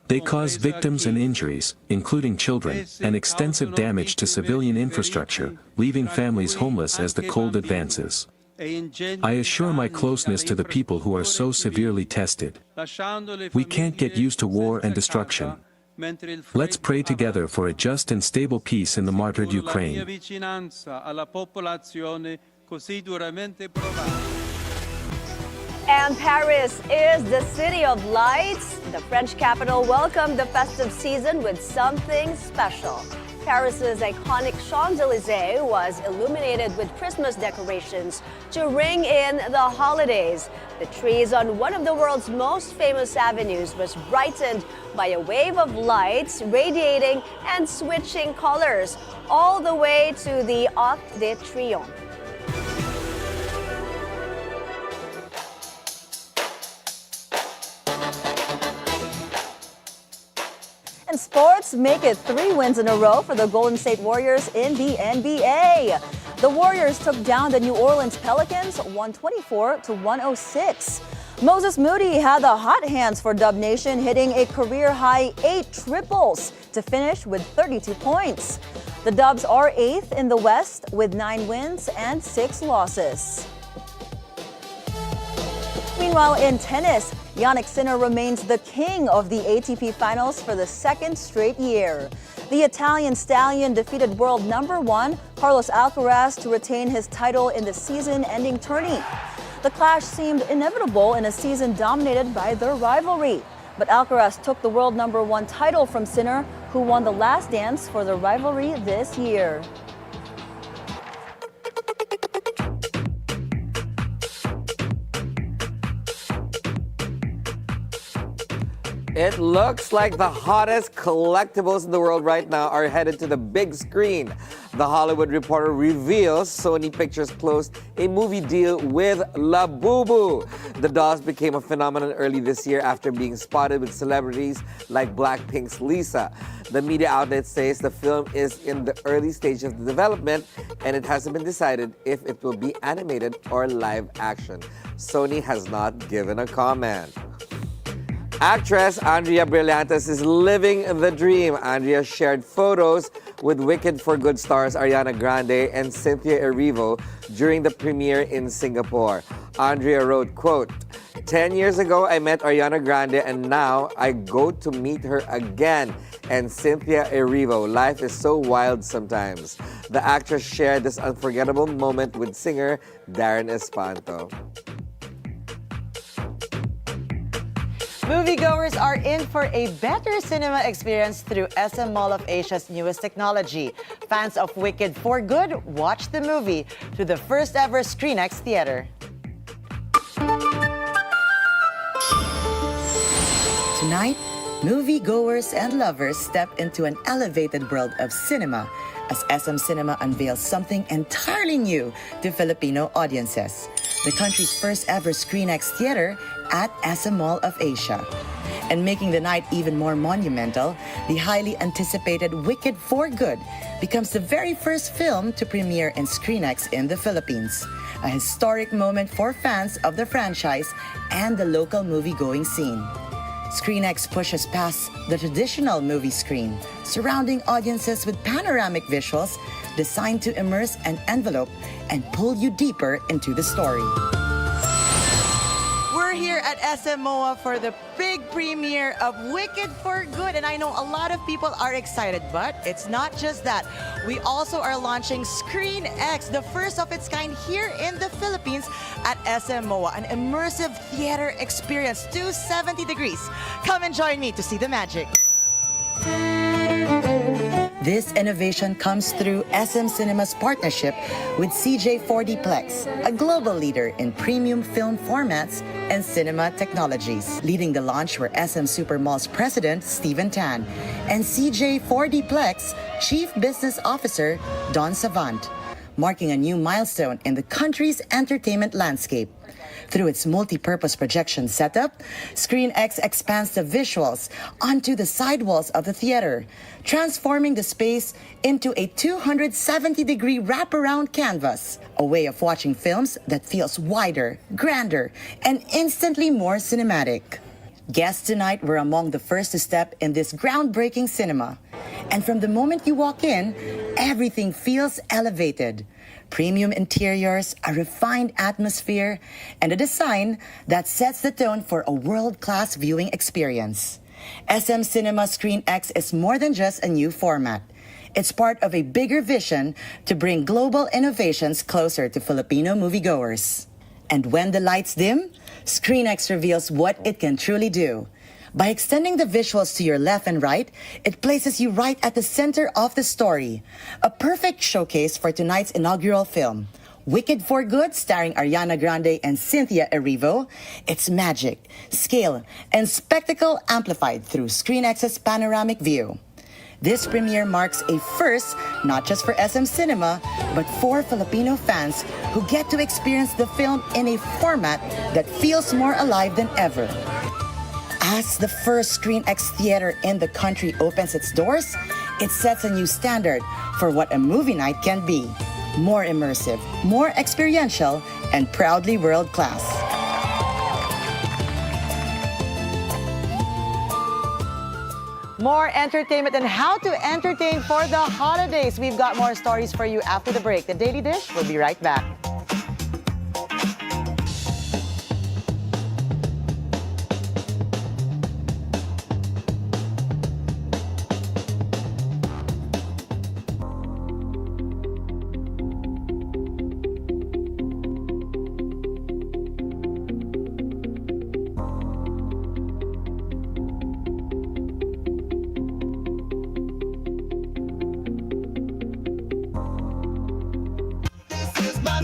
They cause victims and injuries, including children, and extensive damage to civilian infrastructure, leaving families homeless as the cold advances. I assure my closeness to the people who are so severely tested. We can't get used to war and destruction. Let's pray together for a just and stable peace in the martyred Ukraine. And Paris is the city of lights. The French capital welcomed the festive season with something special. Paris's iconic Champs-Élysées was illuminated with Christmas decorations to ring in the holidays. The trees on one of the world's most famous avenues was brightened by a wave of lights radiating and switching colors all the way to the Arc de Triomphe. And sports make it 3 wins in a row for the Golden State Warriors in the NBA. The Warriors took down the New Orleans Pelicans 124-106. Moses Moody had the hot hands for Dub Nation, hitting a career-high 8 triples to finish with 32 points. The Dubs are 8th in the West with 9 wins and 6 losses. Meanwhile, in tennis, Jannik Sinner remains the king of the ATP Finals for the 2nd straight year. The Italian stallion defeated world #1 Carlos Alcaraz to retain his title in the season-ending tourney. The clash seemed inevitable in a season dominated by their rivalry. But Alcaraz took the world #1 title from Sinner, who won the last dance for the rivalry this year. It looks like the hottest collectibles in the world right now are headed to the big screen. The Hollywood Reporter reveals Sony Pictures closed a movie deal with Labubu. The dolls became a phenomenon early this year after being spotted with celebrities like Blackpink's Lisa. The media outlet says the film is in the early stage of the development and it hasn't been decided if it will be animated or live action. Sony has not given a comment. Actress Andrea Brillantes is living the dream. Andrea shared photos with Wicked for Good stars Ariana Grande and Cynthia Erivo during the premiere in Singapore. Andrea wrote, quote, 10 years ago, I met Ariana Grande and now I go to meet her again. And Cynthia Erivo, life is so wild sometimes. The actress shared this unforgettable moment with singer Darren Espanto. Moviegoers are in for a better cinema experience through SM Mall of Asia's newest technology. Fans of Wicked for Good watch the movie through the first ever ScreenX theater. Tonight, moviegoers and lovers step into an elevated world of cinema as SM Cinema unveils something entirely new to Filipino audiences. The country's first ever ScreenX theater at SM Mall of Asia. And making the night even more monumental, the highly anticipated Wicked for Good becomes the very first film to premiere in ScreenX in the Philippines. A historic moment for fans of the franchise and the local movie-going scene. ScreenX pushes past the traditional movie screen, surrounding audiences with panoramic visuals designed to immerse and envelope and pull you deeper into the story. We're here at SM MOA for the big premiere of Wicked for Good, and I know a lot of people are excited, but it's not just that. We also are launching ScreenX, the first of its kind here in the Philippines at SM MOA, an immersive theater experience, 270 degrees. Come and join me to see the magic. This innovation comes through SM Cinema's partnership with CJ4D-Plex, a global leader in premium film formats and cinema technologies. Leading the launch were SM Supermall's president, Stephen Tan, and CJ4D-Plex Chief Business Officer, Don Savant, marking a new milestone in the country's entertainment landscape. Through its multi-purpose projection setup, ScreenX expands the visuals onto the sidewalls of the theater, transforming the space into a 270-degree wraparound canvas, a way of watching films that feels wider, grander, and instantly more cinematic. Guests tonight were among the first to step in this groundbreaking cinema. And from the moment you walk in, everything feels elevated. Premium interiors, a refined atmosphere, and a design that sets the tone for a world-class viewing experience. SM Cinema ScreenX is more than just a new format. It's part of a bigger vision to bring global innovations closer to Filipino moviegoers. And when the lights dim, ScreenX reveals what it can truly do. By extending the visuals to your left and right, it places you right at the center of the story. A perfect showcase for tonight's inaugural film, Wicked for Good, starring Ariana Grande and Cynthia Erivo. It's magic, scale, and spectacle amplified through ScreenX's panoramic view. This premiere marks a first, not just for SM Cinema, but for Filipino fans who get to experience the film in a format that feels more alive than ever. As the first ScreenX theater in the country opens its doors, it sets a new standard for what a movie night can be. More immersive, more experiential, and proudly world-class. More entertainment and how to entertain for the holidays. We've got more stories for you after the break. The Daily Dish will be right back. This is my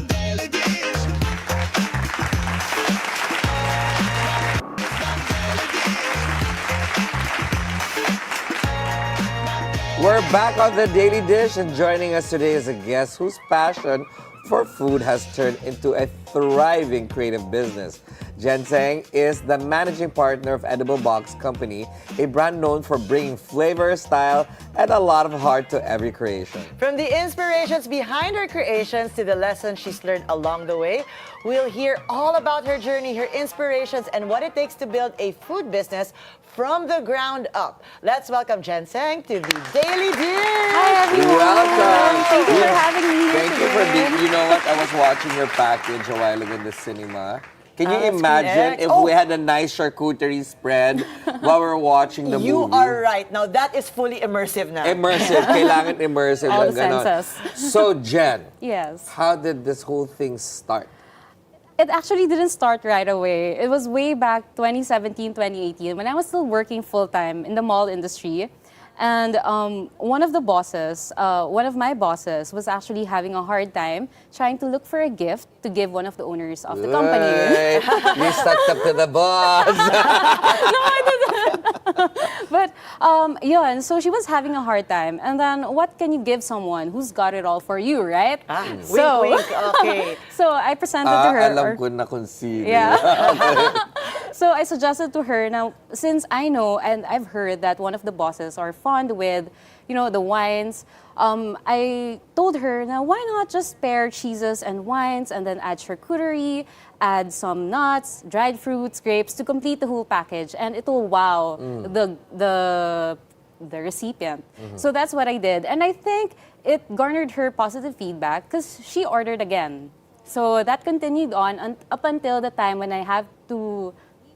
We're back on the Daily Dish, and joining us today is a guest whose passion for food has turned into a thriving creative business. Jen Tseng is the managing partner of Edible Box Company, a brand known for bringing flavor, style, and a lot of heart to every creation. From the inspirations behind her creations to the lessons she's learned along the way, we'll hear all about her journey, her inspirations, and what it takes to build a food business from the ground up. Let's welcome Jen Tseng to the Daily Dish. Hi, everyone. Welcome. Thank you for having me here Thank you for today. being. You know what? I was watching your package a while ago in the cinema. Can you That's imagine correct. if we had a nice charcuterie spread while we're watching the You movie? are right. Now, that is fully immersive now. Immersive. Kailangan immersive. All lang the ganon. senses. So, Jen, Yes. how did this whole thing start? It actually didn't start right away. It was way back 2017, 2018 when I was still working full-time in the mall industry. And one of my bosses was actually having a hard time trying to look for a gift to give one of the owners of the company. Hey, you sucked up to the boss. No, I didn't. But yeah, and so she was having a hard time. And then what can you give someone who's got it all for you, right? Wink, wink. Okay. So I presented to her. Alam ko na kung sino. Yeah. So I suggested to her, now, since I know and I've heard that one of the bosses are fond with, the wines, I told her, now, why not just pair cheeses and wines and then add charcuterie, add some nuts, dried fruits, grapes to complete the whole package, and it will wow the recipient. So that's what I did. And I think it garnered her positive feedback because she ordered again. So that continued on up until the time when I have to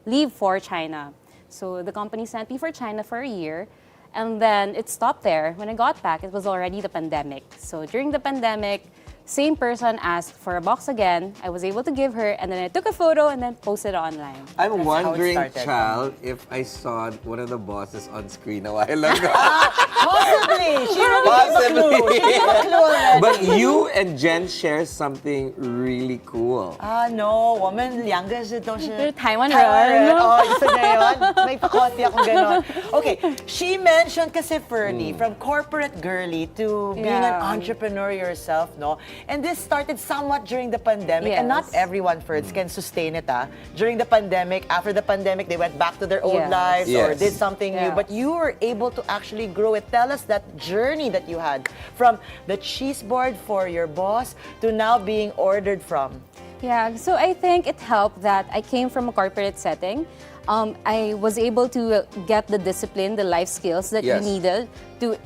leave for China. So the company sent me for China for a year, and then it stopped there. When I got back, it was already the pandemic. So during the pandemic, same person asked for a box again. I was able to give her, and then I took a photo and then posted it online. I'm wondering, started. Chal, if I saw one of the bosses on screen a while ago. Possibly. She already gave a clue. She gave a clue already. But you and Jen share something really cool. No. 我们两个是都是 Taiwan Taiwan.人. Oh, isa na yun. May pakoti akong ganon. Okay, she mentioned kasi Ferdi, from corporate girly to being an entrepreneur yourself, no? And this started somewhat during the pandemic, and not everyone, Ferds, can sustain it. During the pandemic, after the pandemic, they went back to their old lives or did something new. But you were able to actually grow it. Tell us that journey that you had from the cheese board for your boss to now being ordered from. Yeah, so I think it helped that I came from a corporate setting. I was able to get the discipline, the life skills that you needed to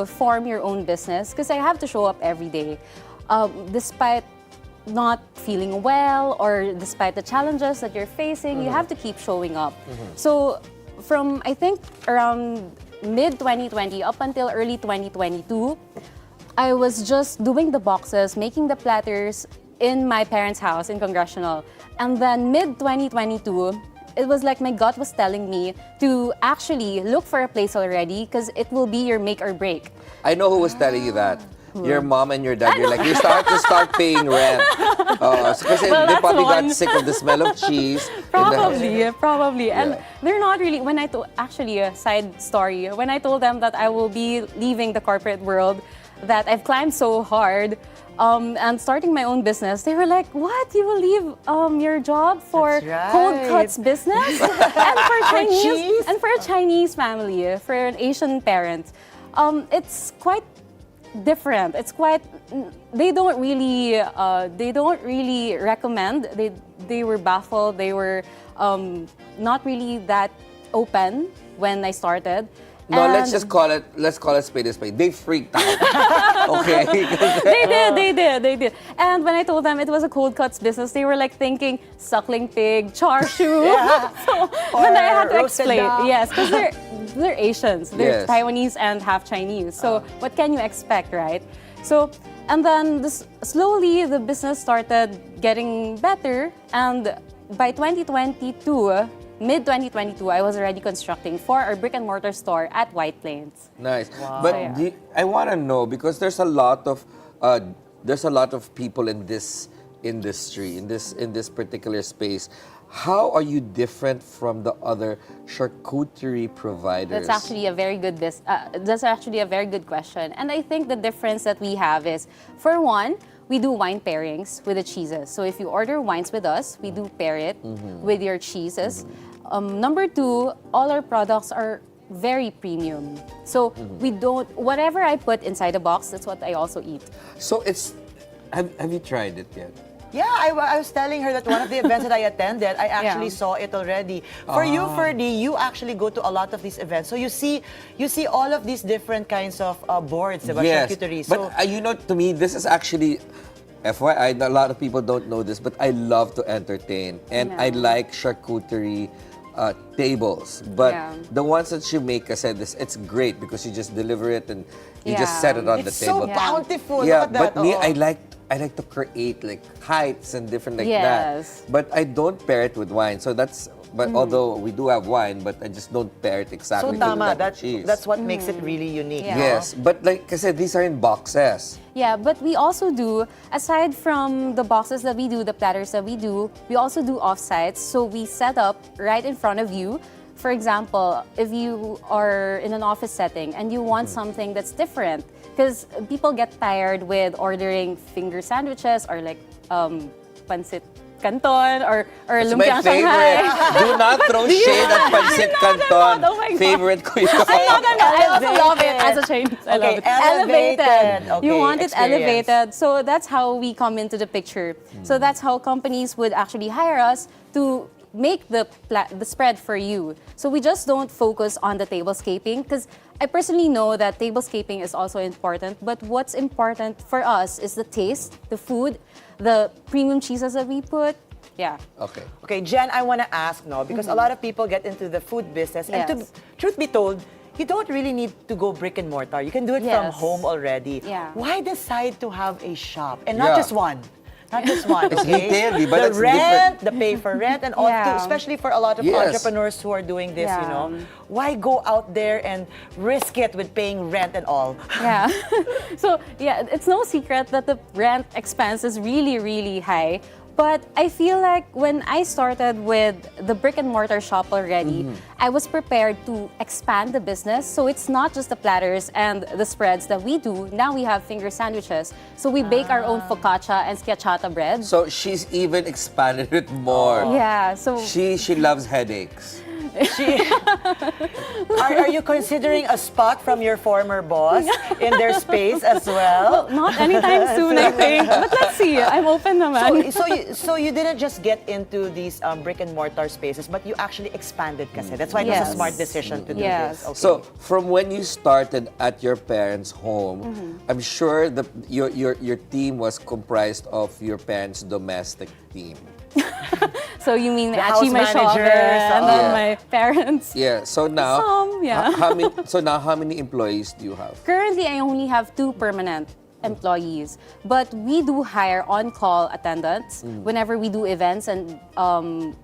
form your own business, because I have to show up every day. Despite not feeling well or despite the challenges that you're facing, you have to keep showing up. So from, I think, around mid-2020 up until early 2022, I was just doing the boxes, making the platters in my parents' house in Congressional. And then mid-2022, it was like my gut was telling me to actually look for a place already because it will be your make or break. I know who was telling you that. Your mom and your dad. You're like, you start to start paying rent. Because they probably got sick of the smell of cheese. Probably. And they're not really, when I told, actually a side story, when I told them that I will be leaving the corporate world, that I've climbed so hard, and starting my own business, they were like, what? You will leave your job for cold cuts business? And for Chinese, and for a Chinese family, for an Asian parent. It's quite different. It's quite, they don't really recommend. They were baffled. They were not really that open when I started. No, let's call it spade a spade. They freaked out. Okay. They did. And when I told them it was a cold cuts business, they were like thinking suckling pig, char siu. So then I had to explain. Yes, because they're Asians. They're Taiwanese and half Chinese. So what can you expect, right? So, and then slowly the business started getting better, and by 2022, mid-2022, I was already constructing for our brick-and-mortar store at White Plains. Nice. Wow. But I want to know, because there's a lot of people in this industry, in this particular space. how are you different from the other charcuterie providers? That's actually a very good question. And I think the difference that we have is, for one, we do wine pairings with the cheeses. So if you order wines with us, we do pair it with your cheeses. Number two, all our products are very premium. So we don't, whatever I put inside the box, that's what I also eat. So it's, have you tried it yet? Yeah, I was telling her that one of the events that I attended, I actually saw it already. For you, Ferdi, you actually go to a lot of these events. So you see all of these different kinds of boards about charcuterie. So, but you know, to me, this is actually, FYI, a lot of people don't know this, but I love to entertain. And I like charcuterie tables. But the ones that you make, I said this, it's great because you just deliver it and you just set it on the table. It's so bountiful. Yeah, Look at that. but me, I like to create like heights and different like that. But I don't pair it with wine. So that's, but although we do have wine, but I just don't pair it exactly with that cheese. That's what makes it really unique. Yes, but like I said, these are in boxes. Yeah, but we also do, aside from the boxes that we do, the platters that we also do off-sites. So we set up right in front of you. For example, if you are in an office setting and you want something that's different, because people get tired with ordering finger sandwiches or like pancit canton or lumpiang Shanghai. Do not throw shade at pancit canton. Oh my God. Favorite ko yun. I also love it as a Chinese. I love it. Elevated. Okay, You want it experience. elevated. So that's how we come into the picture. So that's how companies would actually hire us to make the spread for you. So we just don't focus on the tablescaping, because I personally know that tablescaping is also important, but what's important for us is the taste, the food, the premium cheeses that we put. Yeah. Okay, Jen, I want to ask, because a lot of people get into the food business, and truth be told, you don't really need to go brick and mortar. You can do it from home already. Yeah. Why decide to have a shop and not just one? Not just one, It's okay? retail, but the it's rent, the pay for rent, and all, Yeah. especially for a lot of entrepreneurs who are doing this, you know. Why go out there and risk it with paying rent and all? Yeah. So, yeah, it's no secret that the rent expense is really, really high. But I feel like when I started with the brick and mortar shop already, I was prepared to expand the business. So it's not just the platters and the spreads that we do. Now we have finger sandwiches. So we bake our own focaccia and schiacciata bread. So she's even expanded it more. Yeah, so She loves headaches. Are you considering a spot from your former boss in their space as well? Not anytime soon, I think. But let's see. I'm open naman. So you didn't just get into these brick and mortar spaces, but you actually expanded kasi. That's why it was a smart decision to do this. Okay. So from when you started at your parents' home, I'm sure your team was comprised of your parents' domestic team. So you mean The house my shopper managers, and then my parents? Yeah. So now, how many employees do you have? Currently, I only have 2 permanent employees, but we do hire on-call attendants whenever we do events, and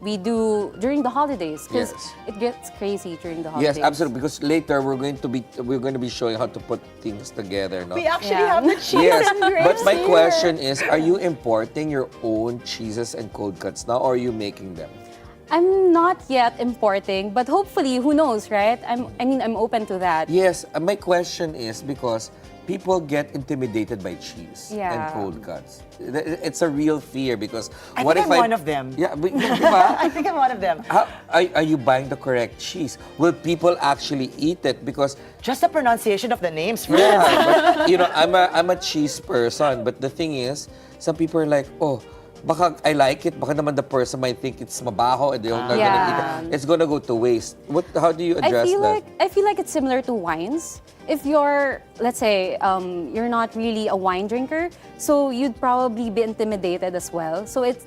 we do during the holidays, because it gets crazy during the holidays. Yes, absolutely. Because later we're going to be showing how to put things together. No? We actually have the cheese and grapes. But my here. question is, are you importing your own cheeses and cold cuts now, or are you making them? I'm not yet importing, but hopefully, who knows, right? I'm open to that. Yes, my question is because people get intimidated by cheese and cold cuts. It's a real fear because what if I'm one of them. Yeah, but, diba? I think I'm one of them. Are you buying the correct cheese? Will people actually eat it? Because just the pronunciation of the names, friends. yeah, but, you know, I'm a cheese person, but the thing is, some people are like, oh, baka I like it, baka naman the person might think it's mabaho and they're not gonna eat it. It's gonna go to waste. How do you address that? I feel like it's similar to wines. If you're, let's say, you're not really a wine drinker, so you'd probably be intimidated as well. So it's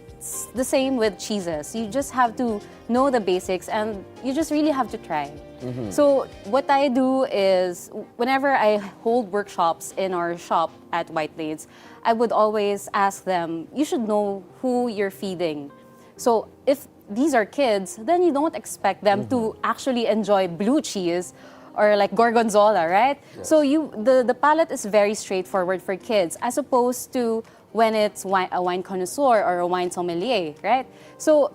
the same with cheeses. You just have to know the basics and you just really have to try. So what I do is, whenever I hold workshops in our shop at White Plains, I would always ask them, you should know who you're feeding. So if these are kids, then you don't expect them to actually enjoy blue cheese or like gorgonzola, right? Yes. So the palate is very straightforward for kids, as opposed to when it's a wine connoisseur or a wine sommelier, right? So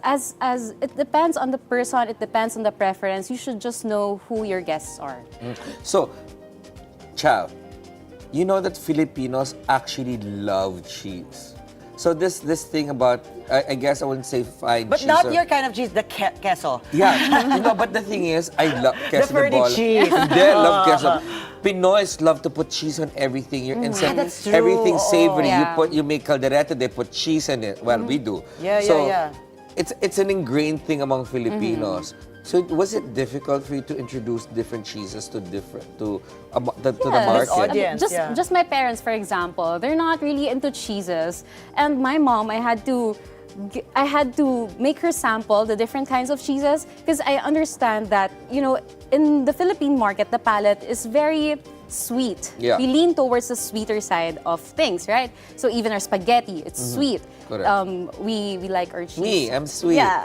as it depends on the person, it depends on the preference. You should just know who your guests are. So, Chal, you know that Filipinos actually love cheese. So this thing about, I guess I wouldn't say fine But cheese. not your kind of cheese, the queso. Yeah, but the thing is, I love queso de Ferdi bol. cheese. They love queso. Pinoys love to put cheese on everything. Instead, that's true. everything savory. Yeah. You make caldereta, they put cheese in it. Well, we do. Yeah. It's an ingrained thing among Filipinos. So was it difficult for you to introduce different cheeses to the market? audience. Just my parents, for example, they're not really into cheeses, and my mom, I had to make her sample the different kinds of cheeses because I understand that in the Philippine market, the palate is very sweet. Yeah. We lean towards the sweeter side of things, right? So even our spaghetti, it's sweet. Correct. We like our cheese. Me, I'm sweet. Yeah.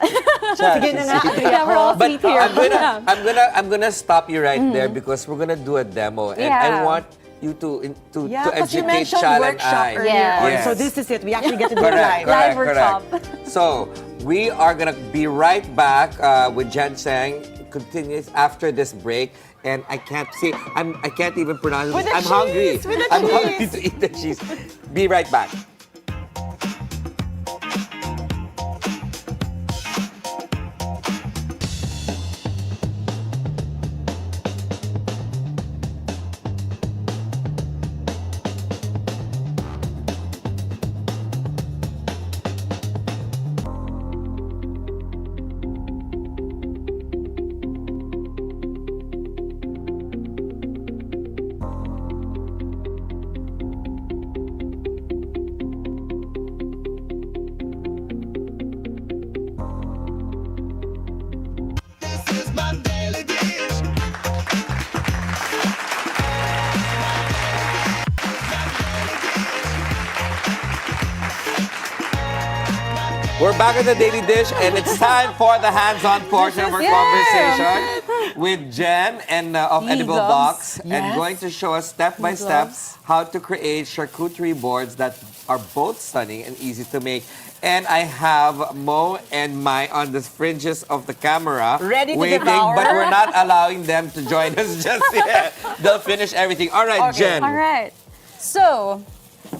Sige na nga, agree Yeah, we're all ako. But sweet here. I'm gonna stop you right there because we're gonna do a demo, and I want you to because you educate mentioned Chal and workshop I. earlier Yeah. on. Yes. So this is it. We actually get to do it live. Live workshop. So we are gonna be right back with Jen Tseng. Continues after this break, and I can't even pronounce With it. the I'm hungry. cheese, with the I'm hungry cheese. to eat the cheese. Be right back. This is my daily dish. We're back at the Daily Dish, and it's time for the hands-on portion of our conversation with Jen and of Edible Box, and going to show us step by step how to create charcuterie boards that are both stunning and easy to make. And I have Mo and Mai on the fringes of the camera, Ready to waiting, devour. but we're not allowing them to join us just yet. They'll finish everything. All right, Jen. All right. So,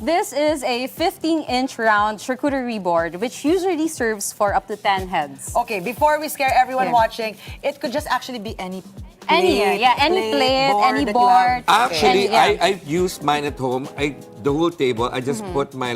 this is a 15-inch round charcuterie board, which usually serves for up to 10 heads. Okay, before we scare everyone Yeah. watching, it could just actually be any plate, Any plate, any that you board. have. Actually, And, I used mine at home. The whole table, I just put my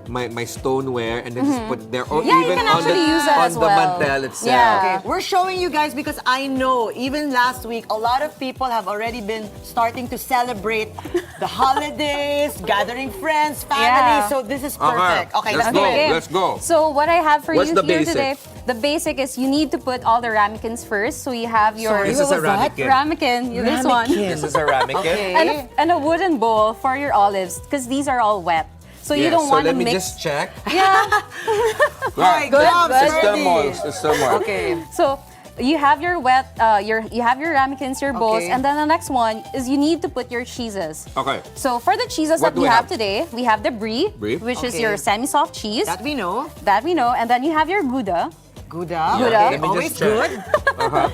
my stoneware and then just put it there, or Yeah, you even can on the actually use that on as the well. mantel itself. Yeah. Okay, we're showing you guys because I know even last week, a lot of people have already been starting to celebrate the holidays, gathering friends, family. Yeah. So this is perfect. Okay, let's go. do it. Let's go. So what I have for What's you the here basic? today, the basic is you need to put all the ramekins first. So you have your This is a ramekin. ramekin, this one. This is a ramekin. Okay. And a wooden bowl for your olives because these are all wet. So you Yeah, don't so want to let me mix. just check. Yeah. Right. Good, It's still good. more. It's still more. Okay. So you have your you have your ramekins, your bowls, Okay. and then the next one is you need to put your cheeses. Okay. So for the cheeses What that do we we have have? today, we have the brie, Brie. which is Okay. your semi-soft cheese. That we know. And then you have your Gouda. Gouda. Gouda. Okay, Let me always just check. good. Uh-huh.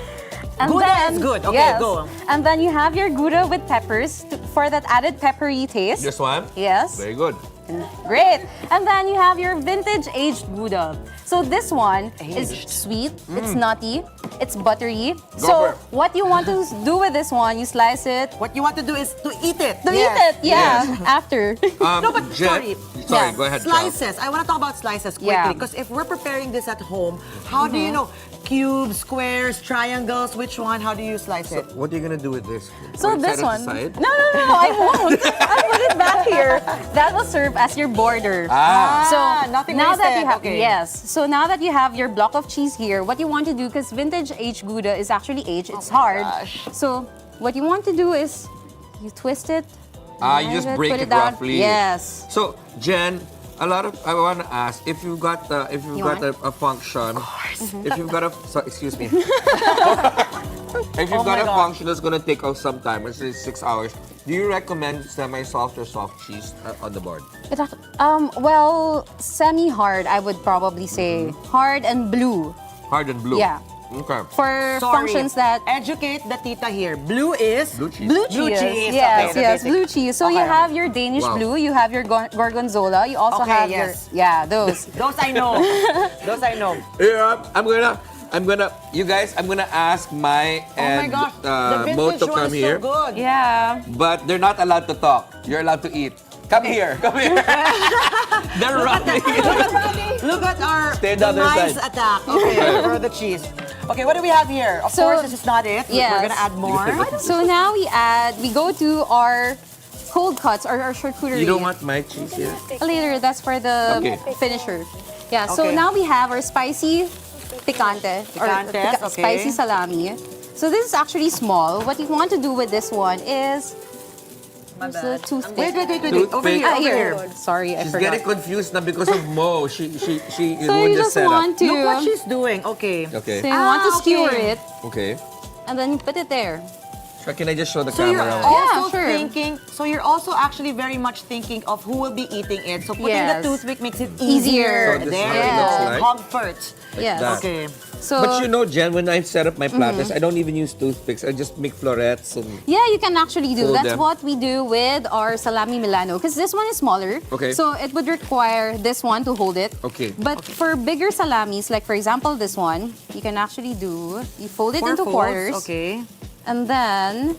And Gouda then, is good. Okay, go. And then you have your Gouda with peppers for that added peppery taste. This one? Yes. Very good. Great. And then you have your vintage aged Gouda. So this one is sweet, it's nutty, it's buttery. Go So for it. what you want to do with this one, you slice it. What you want to do is to eat it. To eat it, yeah, Yes. after. No, but Jen- sorry. Sorry, Yeah. go ahead. Chal. Slices. I want to talk about slices quickly Yeah. because if we're preparing this at home, how do you know cubes, squares, triangles? Which one? How do you slice it? What are you gonna do with this? So Put it this side one. to side? No, I won't. I'll put it back here. That will serve as your border. Ah. So nothing now that you wasted. have Okay. so now that you have your block of cheese here, what you want to do, because vintage aged Gouda is actually aged, it's hard. gosh. So what you want to do is you twist it. You just and break put it down. roughly. Yes. So, Jen, I want to ask if you've got a function. If you've got a excuse me. If you've got a function that's gonna take off some time, let's say 6 hours, Do you recommend semi-soft or soft cheese on the board? Well, semi-hard, I would probably say. Hard and blue. Hard and blue? Yeah. Okay. For functions that... Educate the tita here. Blue is? Blue cheese. Blue Blue cheese. cheese. Yes, Okay, yes, the basic. blue cheese. So you Okay. have your Danish Wow. blue, you have your gorgonzola, you also Okay, have yes. your... Yeah, those. Those I know. Those I know. Yeah, I'm gonna, you guys, I'm gonna ask Mai and gosh, the Mo vintage to one come is here. so good. Yeah. But they're not allowed to talk. You're allowed to eat. Come here. They're running. Look at our Stay on the other nice side. attack. Okay, for the cheese. Okay, what do we have here? Of So- course, this is not it. Yes. We're gonna add more. So now we go to our cold cuts or our charcuterie. You don't want my cheese here? Later, that's for the Okay. finisher. Yeah, so Okay. now we have our spicy picante or Picantes, okay. spicy salami. So this is actually small. What you want to do with this one is there's a toothpick. Wait. Over Toothpick. here, over here. Sorry, I She's forgot. getting confused now because of Mo. She So ruined you the just setup. want to Look what she's doing. Okay. Okay. so you want to skewer okay. it Okay. and then you put it there. So can I just show the So you're camera? also sure. thinking. So you're also actually very much thinking of who will be eating it. So putting Yes. the toothpick makes it Easier. easier. So this is There how you it go. looks like? Comfort. Yes. that. Okay. So But you know, Jen, when I set up my platters, I don't even use toothpicks. I just make florets and... yeah, you can actually do. Fold That's them. what we do with our salami Milano because this one is smaller. Okay. So it would require this one to hold it. Okay. But for bigger salamis, like for example this one, you can actually you fold it Four into folds, quarters. Okay. And then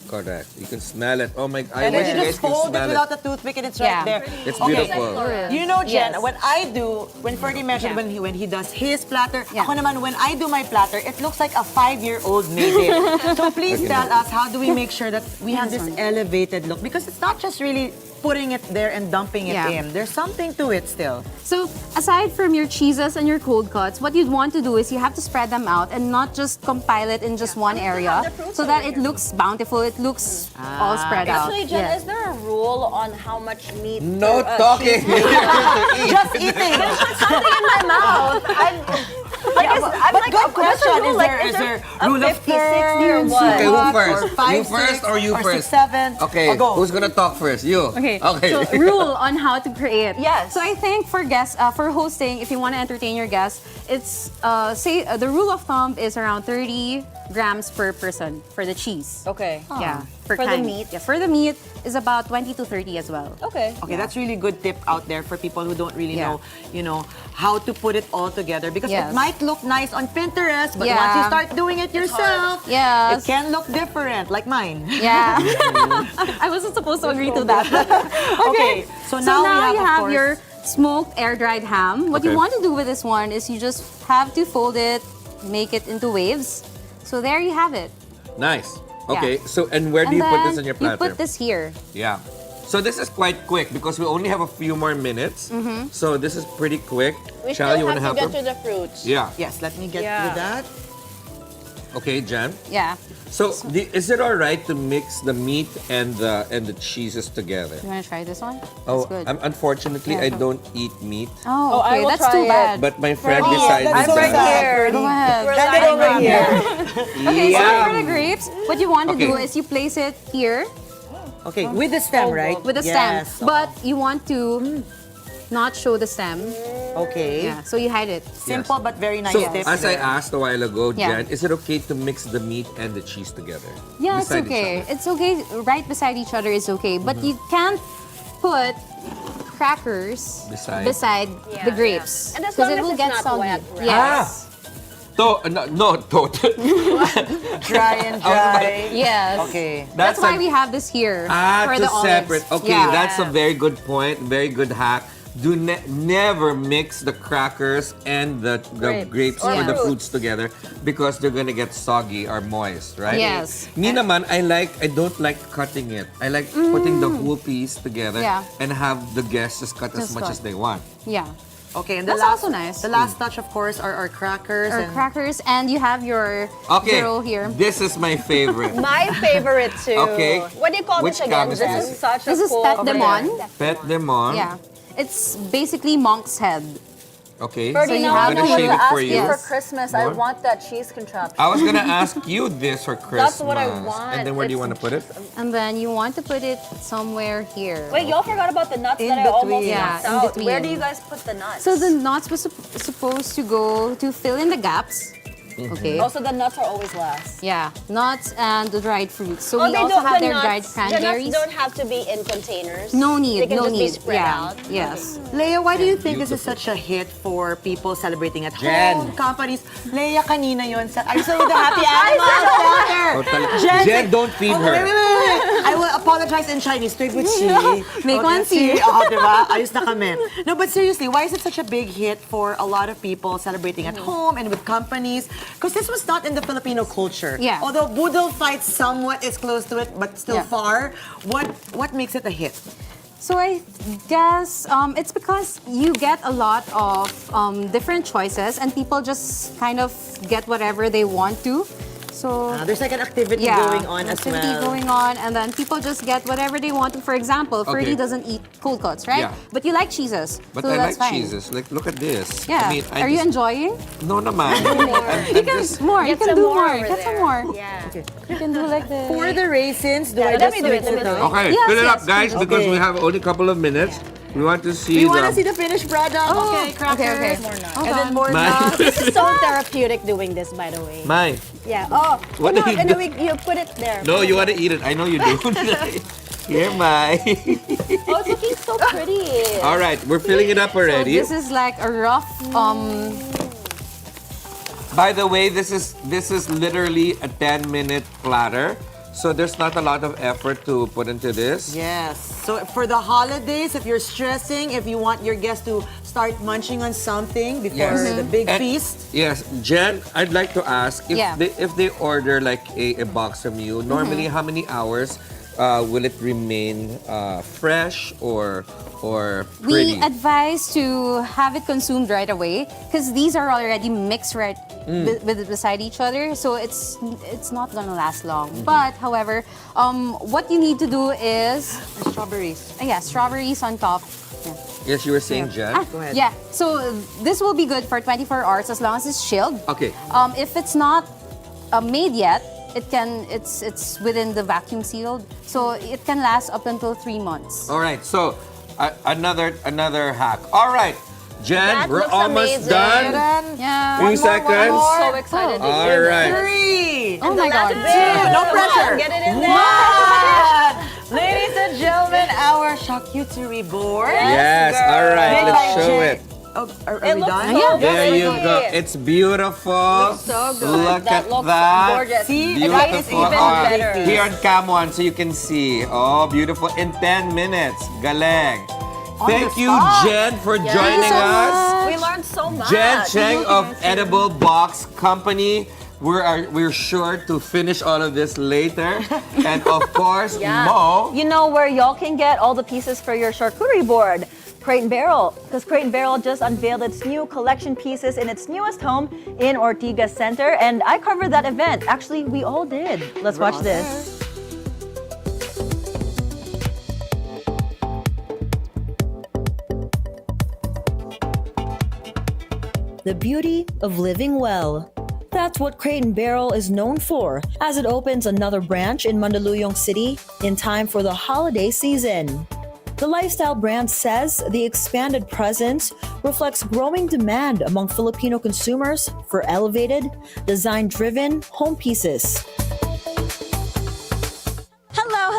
Correct. You can smell it. Oh my... I And wish then you you guys just can fold it smell without it. the toothpick and it's Yeah. right there. It's Okay. beautiful. You know, Jen, Yes. when Ferdi mentioned when he does his platter, Yeah. ako naman, when I do my platter, it looks like a 5-year-old made it. So please tell us, how do we make sure that we have this elevated look? Because it's not just really putting it there and dumping it Yeah. in. There's something to it still. so aside from your cheeses and your cold cuts, what you'd want to do is you have to spread them out and not just compile it in just one area so that it looks bountiful. It looks all spread out. Actually, Jen, Yeah. is there a rule on how much meat? No or, talking. cheese- Just eating. Something in my mouth. I'm But like, good what's the question. rule? Is there a rule of 50, 60 or thirds? what? Okay, who first? Or 5, You first or you 6, first? 6, 7. Okay, Or go. who's gonna talk first? You. Okay. Okay. So rule on how to create. Yes. So I think for guests, for hosting, if you want to entertain your guests, it's the rule of thumb is around 30 grams per person for the cheese. Okay. Yeah. For the kind. meat? Yeah. For the meat is about 20 to 30 as well. Okay. Okay, that's really good tip out there for people who don't really Yeah. know, how to put it all together. Because Yes. it might look nice on Pinterest, but Yeah. once you start doing it yourself, Yes. it can look different, like mine. Yeah. I wasn't supposed to agree to that. Okay, so now we you have, have of your course, smoked air-dried ham. What Okay. you want to do with this one is you just have to fold it, make it into waves. So there you have it. Nice. Yeah. Okay, so and where do And you put then this on your you platter? put this here. Yeah. So this is quite quick because we only have a few more minutes. So this is pretty quick. We Chal, you still want to have help to get her? to the fruits. Yeah. yes, let me get Yeah. to that. Okay, Jan. Yeah. So is it all right to mix the meat and the cheeses together? You want to try this one? Oh, That's good. unfortunately, Yeah. I don't eat meat. Oh, I okay. will That's try too it. bad. But my friend Oh, decided that's that. so sad. Go ahead. Send it over here. Okay, so Yeah. for the grapes, what you want to do Okay. is you place it here Okay, with the stem, right? with the Yes. stem. But you want to not show the stem. Okay. Yeah, so you hide it. Simple but very nice So tip. as I asked a while ago, Yeah. Jan, is it okay to mix the meat and the cheese together? Yeah, it's Beside each okay. other? It's okay. Right beside each other is okay. But you can't put crackers Beside? the grapes. And as Because long it as will it's get not soggy. wet, right? Yes. No, Dry and dry. Yes. Okay. That's why a- we have this here for to the olives. separate. Okay, Yeah. that's a very good point. Very good hack. Do never mix the crackers and the grapes Or or the fruits. fruits together because they're gonna get soggy or moist, right? Yes. Me naman, I don't like cutting it. I like putting the whole piece together Yeah. and have the guests just cut as Just much cut. as they want. Yeah. Okay, and the That's last, also nice. The last touch, of course, are our crackers. Or and crackers, and you have your Okay, gyro here. this is my favorite. My favorite too. Okay. What do you call Which this again, cam is Jen? this? Such This a is cool pet demon. Pet them on. Yeah. It's basically monk's head. Okay. Ferdi, now I'm I know gonna what shave to it for ask you. you for Christmas. I More? want that cheese contraption. I was gonna ask you this for Christmas. That's what I want. And then where do you want to put it? And then you want to put it somewhere here. Wait, y'all forgot about the nuts In that I almost between. left Yeah, in out. between. Where do you guys put the nuts? So the nuts was supposed to go to fill in the gaps. Okay. Also, the nuts are always last. Yeah, nuts and the dried fruits. So Oh, we they also don't- have the their dried nuts- cranberries. The nuts don't have to be in containers. No need, They can no just need. be spread Yeah, out. yes. Leah, why do you think this is such a hit for people celebrating at Jen. home, companies? Leah, kanina yun. I saw the happy animals Oh, Jen, Jen, don't feed her. Wait. I will apologize in Chinese. Tuig with she. Make one see. Oh, diba? Ayos na kami. No, but seriously, why is it such a big hit for a lot of people celebrating at home and with companies? Because this was not in the Filipino culture. Yeah. Although Boodle Fight somewhat is close to it, but still far. What makes it a hit? So I guess it's because you get a lot of different choices and people just kind of get whatever they want to. So there's like an activity going on as activity well. going on, and then people just get whatever they want to. For example, Ferdi doesn't eat cold cuts, right? Yeah. But you like cheeses, But so I that's like fine. cheeses. Like, look at this. Yeah. I mean, Are you enjoying? No, naman. You can more. You Get can some do more more. over Get some there. more. Yeah. You can do like this. For the raisins, do I Yeah, let just me do it, mix let me it do it. up? Okay, Yes, fill it up, yes, guys, please. because Okay. we have only a couple of minutes. We want to see You want to the... see the finished product? Okay, crackers. Hold And then on. more Mai. nuts. This is so therapeutic doing this, by the way. Mai, Yeah. Oh, What no, are you and then doing? you put it there. no, you want to eat it. I know you do. Here, Mai. Oh, it's looking so pretty. All right, we're filling it up So already. this is like a rough By the way, this is literally a 10-minute platter. So there's not a lot of effort to put into this. Yes. So for the holidays, if you're stressing, if you want your guests to start munching on something before Yes. the big And- feast. Yes, Jen, I'd like to ask if Yeah. they order like a box from you, normally how many hours will it remain fresh or pretty? We advise to have it consumed right away because these are already mixed beside each other, so it's not gonna last long. But however, what you need to do is Strawberries. strawberries on top. Yes, you were saying, Jen. Go ahead. Yeah, so this will be good for 24 hours as long as it's chilled. Okay. If it's not made yet, it's within the vacuum sealed, so it can last up until 3 months. All right. So another hack. All right, Jen, That we're looks almost amazing. done. Yeah. Few seconds. I'm so excited to All hear this. right. 3. Oh my God. No pressure. Get it in there. One. Ladies and gentlemen, our charcuterie board. Yes. All right. Made Let's by show Jen. it. Oh, are It we looks done? so There you pretty. go. It's beautiful. So good. Look That at looks that. gorgeous. See, Beautiful. that is even better. Here on Cam 1 so you can see. Oh, beautiful. In 10 minutes. Galing. Thank the you, spot. Jen, for joining us. We learned so much. Jen Tseng of Edible Box Company. We're sure to finish all of this later. And of course, Mo. You know where y'all can get all the pieces for your charcuterie board? Crate and Barrel, because Crate and Barrel just unveiled its new collection pieces in its newest home in Ortigas Center, and I covered that event. Actually, we all did. Let's watch this. The beauty of living well. That's what Crate and Barrel is known for, as it opens another branch in Mandaluyong City in time for the holiday season. The lifestyle brand says the expanded presence reflects growing demand among Filipino consumers for elevated, design-driven home pieces.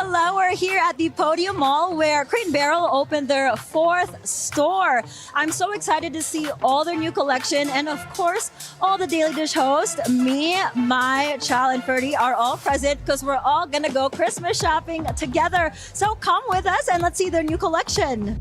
Hello, we're here at the Podium Mall where Crate and Barrel opened their 4th store. I'm so excited to see all their new collection, and of course, all the Daily Dish hosts, me, Mai, Chal, and Ferdi are all present because we're all gonna go Christmas shopping together. So come with us and let's see their new collection.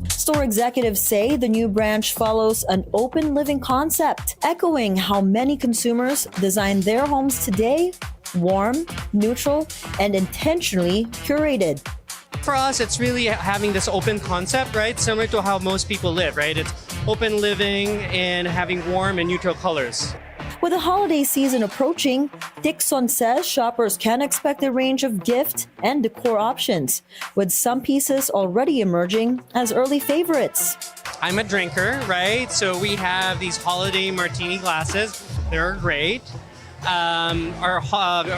Store executives say the new branch follows an open living concept, echoing how many consumers design their homes today: warm, neutral, and intentionally curated. For us, it's really having this open concept, right? Similar to how most people live, right? It's open living and having warm and neutral colors. With the holiday season approaching, Tuzon says shoppers can expect a range of gift and decor options, with some pieces already emerging as early favorites. I'm a drinker, right? So we have these holiday martini glasses. They're great. Our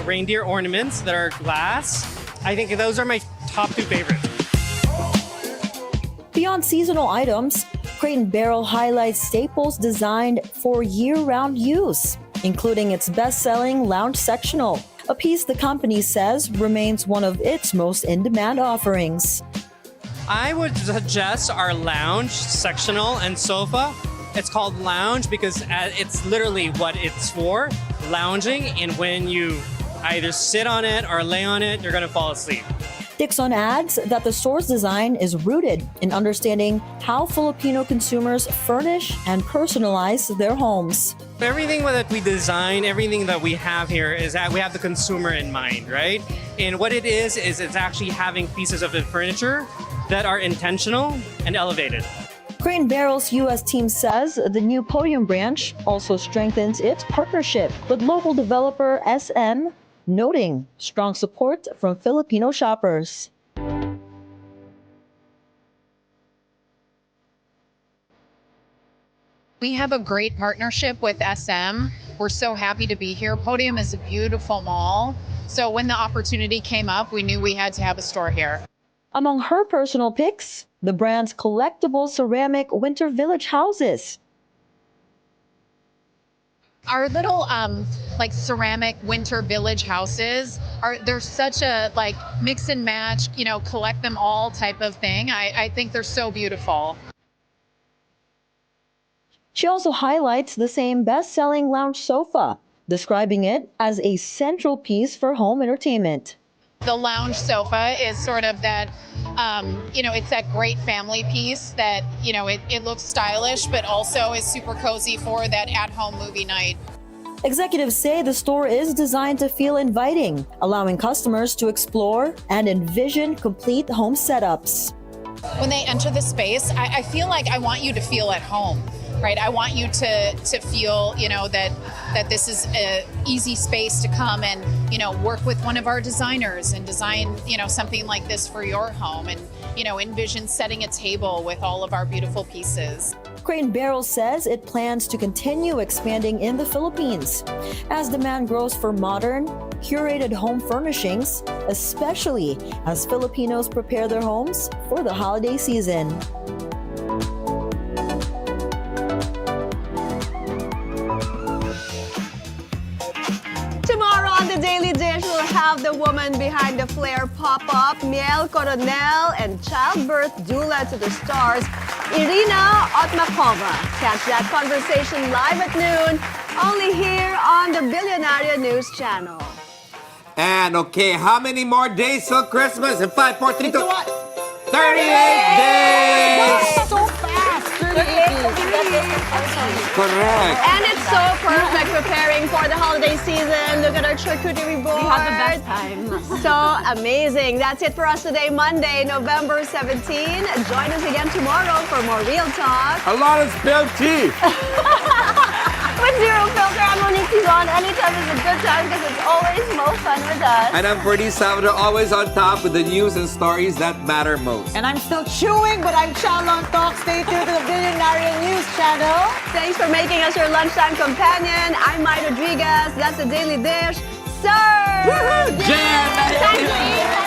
reindeer ornaments that are glass. I think those are my top two favorites. Beyond seasonal items, Crate & Barrel highlights staples designed for year-round use, including its best-selling lounge sectional, a piece the company says remains one of its most in-demand offerings. I would suggest our lounge sectional and sofa. It's called lounge because it's literally what it's for, lounging, and when you either sit on it or lay on it, you're gonna fall asleep. Tuzon adds that the store's design is rooted in understanding how Filipino consumers furnish and personalize their homes. Everything that we design, everything that we have here is that we have the consumer in mind, right? And what it is it's actually having pieces of the furniture that are intentional and elevated. Crate & Barrel's U.S. team says the new podium branch also strengthens its partnership with local developer SM, noting strong support from Filipino shoppers. We have a great partnership with SM. We're so happy to be here. Podium is a beautiful mall. So when the opportunity came up, we knew we had to have a store here. Among her personal picks, the brand's collectible ceramic winter village houses. Our little ceramic winter village houses they're such a mix and match, collect them all type of thing. I think they're so beautiful. She also highlights the same best-selling lounge sofa, describing it as a central piece for home entertainment. The lounge sofa is sort of that, it's that great family piece that, it looks stylish, but also is super cozy for that at-home movie night. Executives say the store is designed to feel inviting, allowing customers to explore and envision complete home setups. When they enter the space, I feel like I want you to feel at home. Right, I want you to feel, that this is an easy space to come and, work with one of our designers and design, something like this for your home and, envision setting a table with all of our beautiful pieces. Crate & Barrel says it plans to continue expanding in the Philippines as demand grows for modern, curated home furnishings, especially as Filipinos prepare their homes for the holiday season. Tomorrow on The Daily Dish, we'll have the woman behind the Flair pop-up, Miel Coronel, and childbirth doula to the stars, Irina Otmakova. Catch that conversation live at noon, only here on the Bilyonaryo News Channel. And okay, how many more days till Christmas? In 5, 4, 3, 2, 38 days! So fast! 38 days. Correct. And it's so perfect preparing for the holiday season. Look at our charcuterie board. We had the best time. So amazing. That's it for us today, Monday, November 17. Join us again tomorrow for more Real Talk. A lot of spilled tea. With Zero Filter, I'm Monique. Anytime is a good time because it's always more fun with us. And I'm Ferdi Salvador, always on top with the news and stories that matter most. And I'm still chewing, but I'm Chal Lontoc. Stay tuned to the Bilyonaryo News Channel. Thanks for making us your lunchtime companion. I'm Mai Rodriguez. That's The Daily Dish. Sir! Jen! Thank you.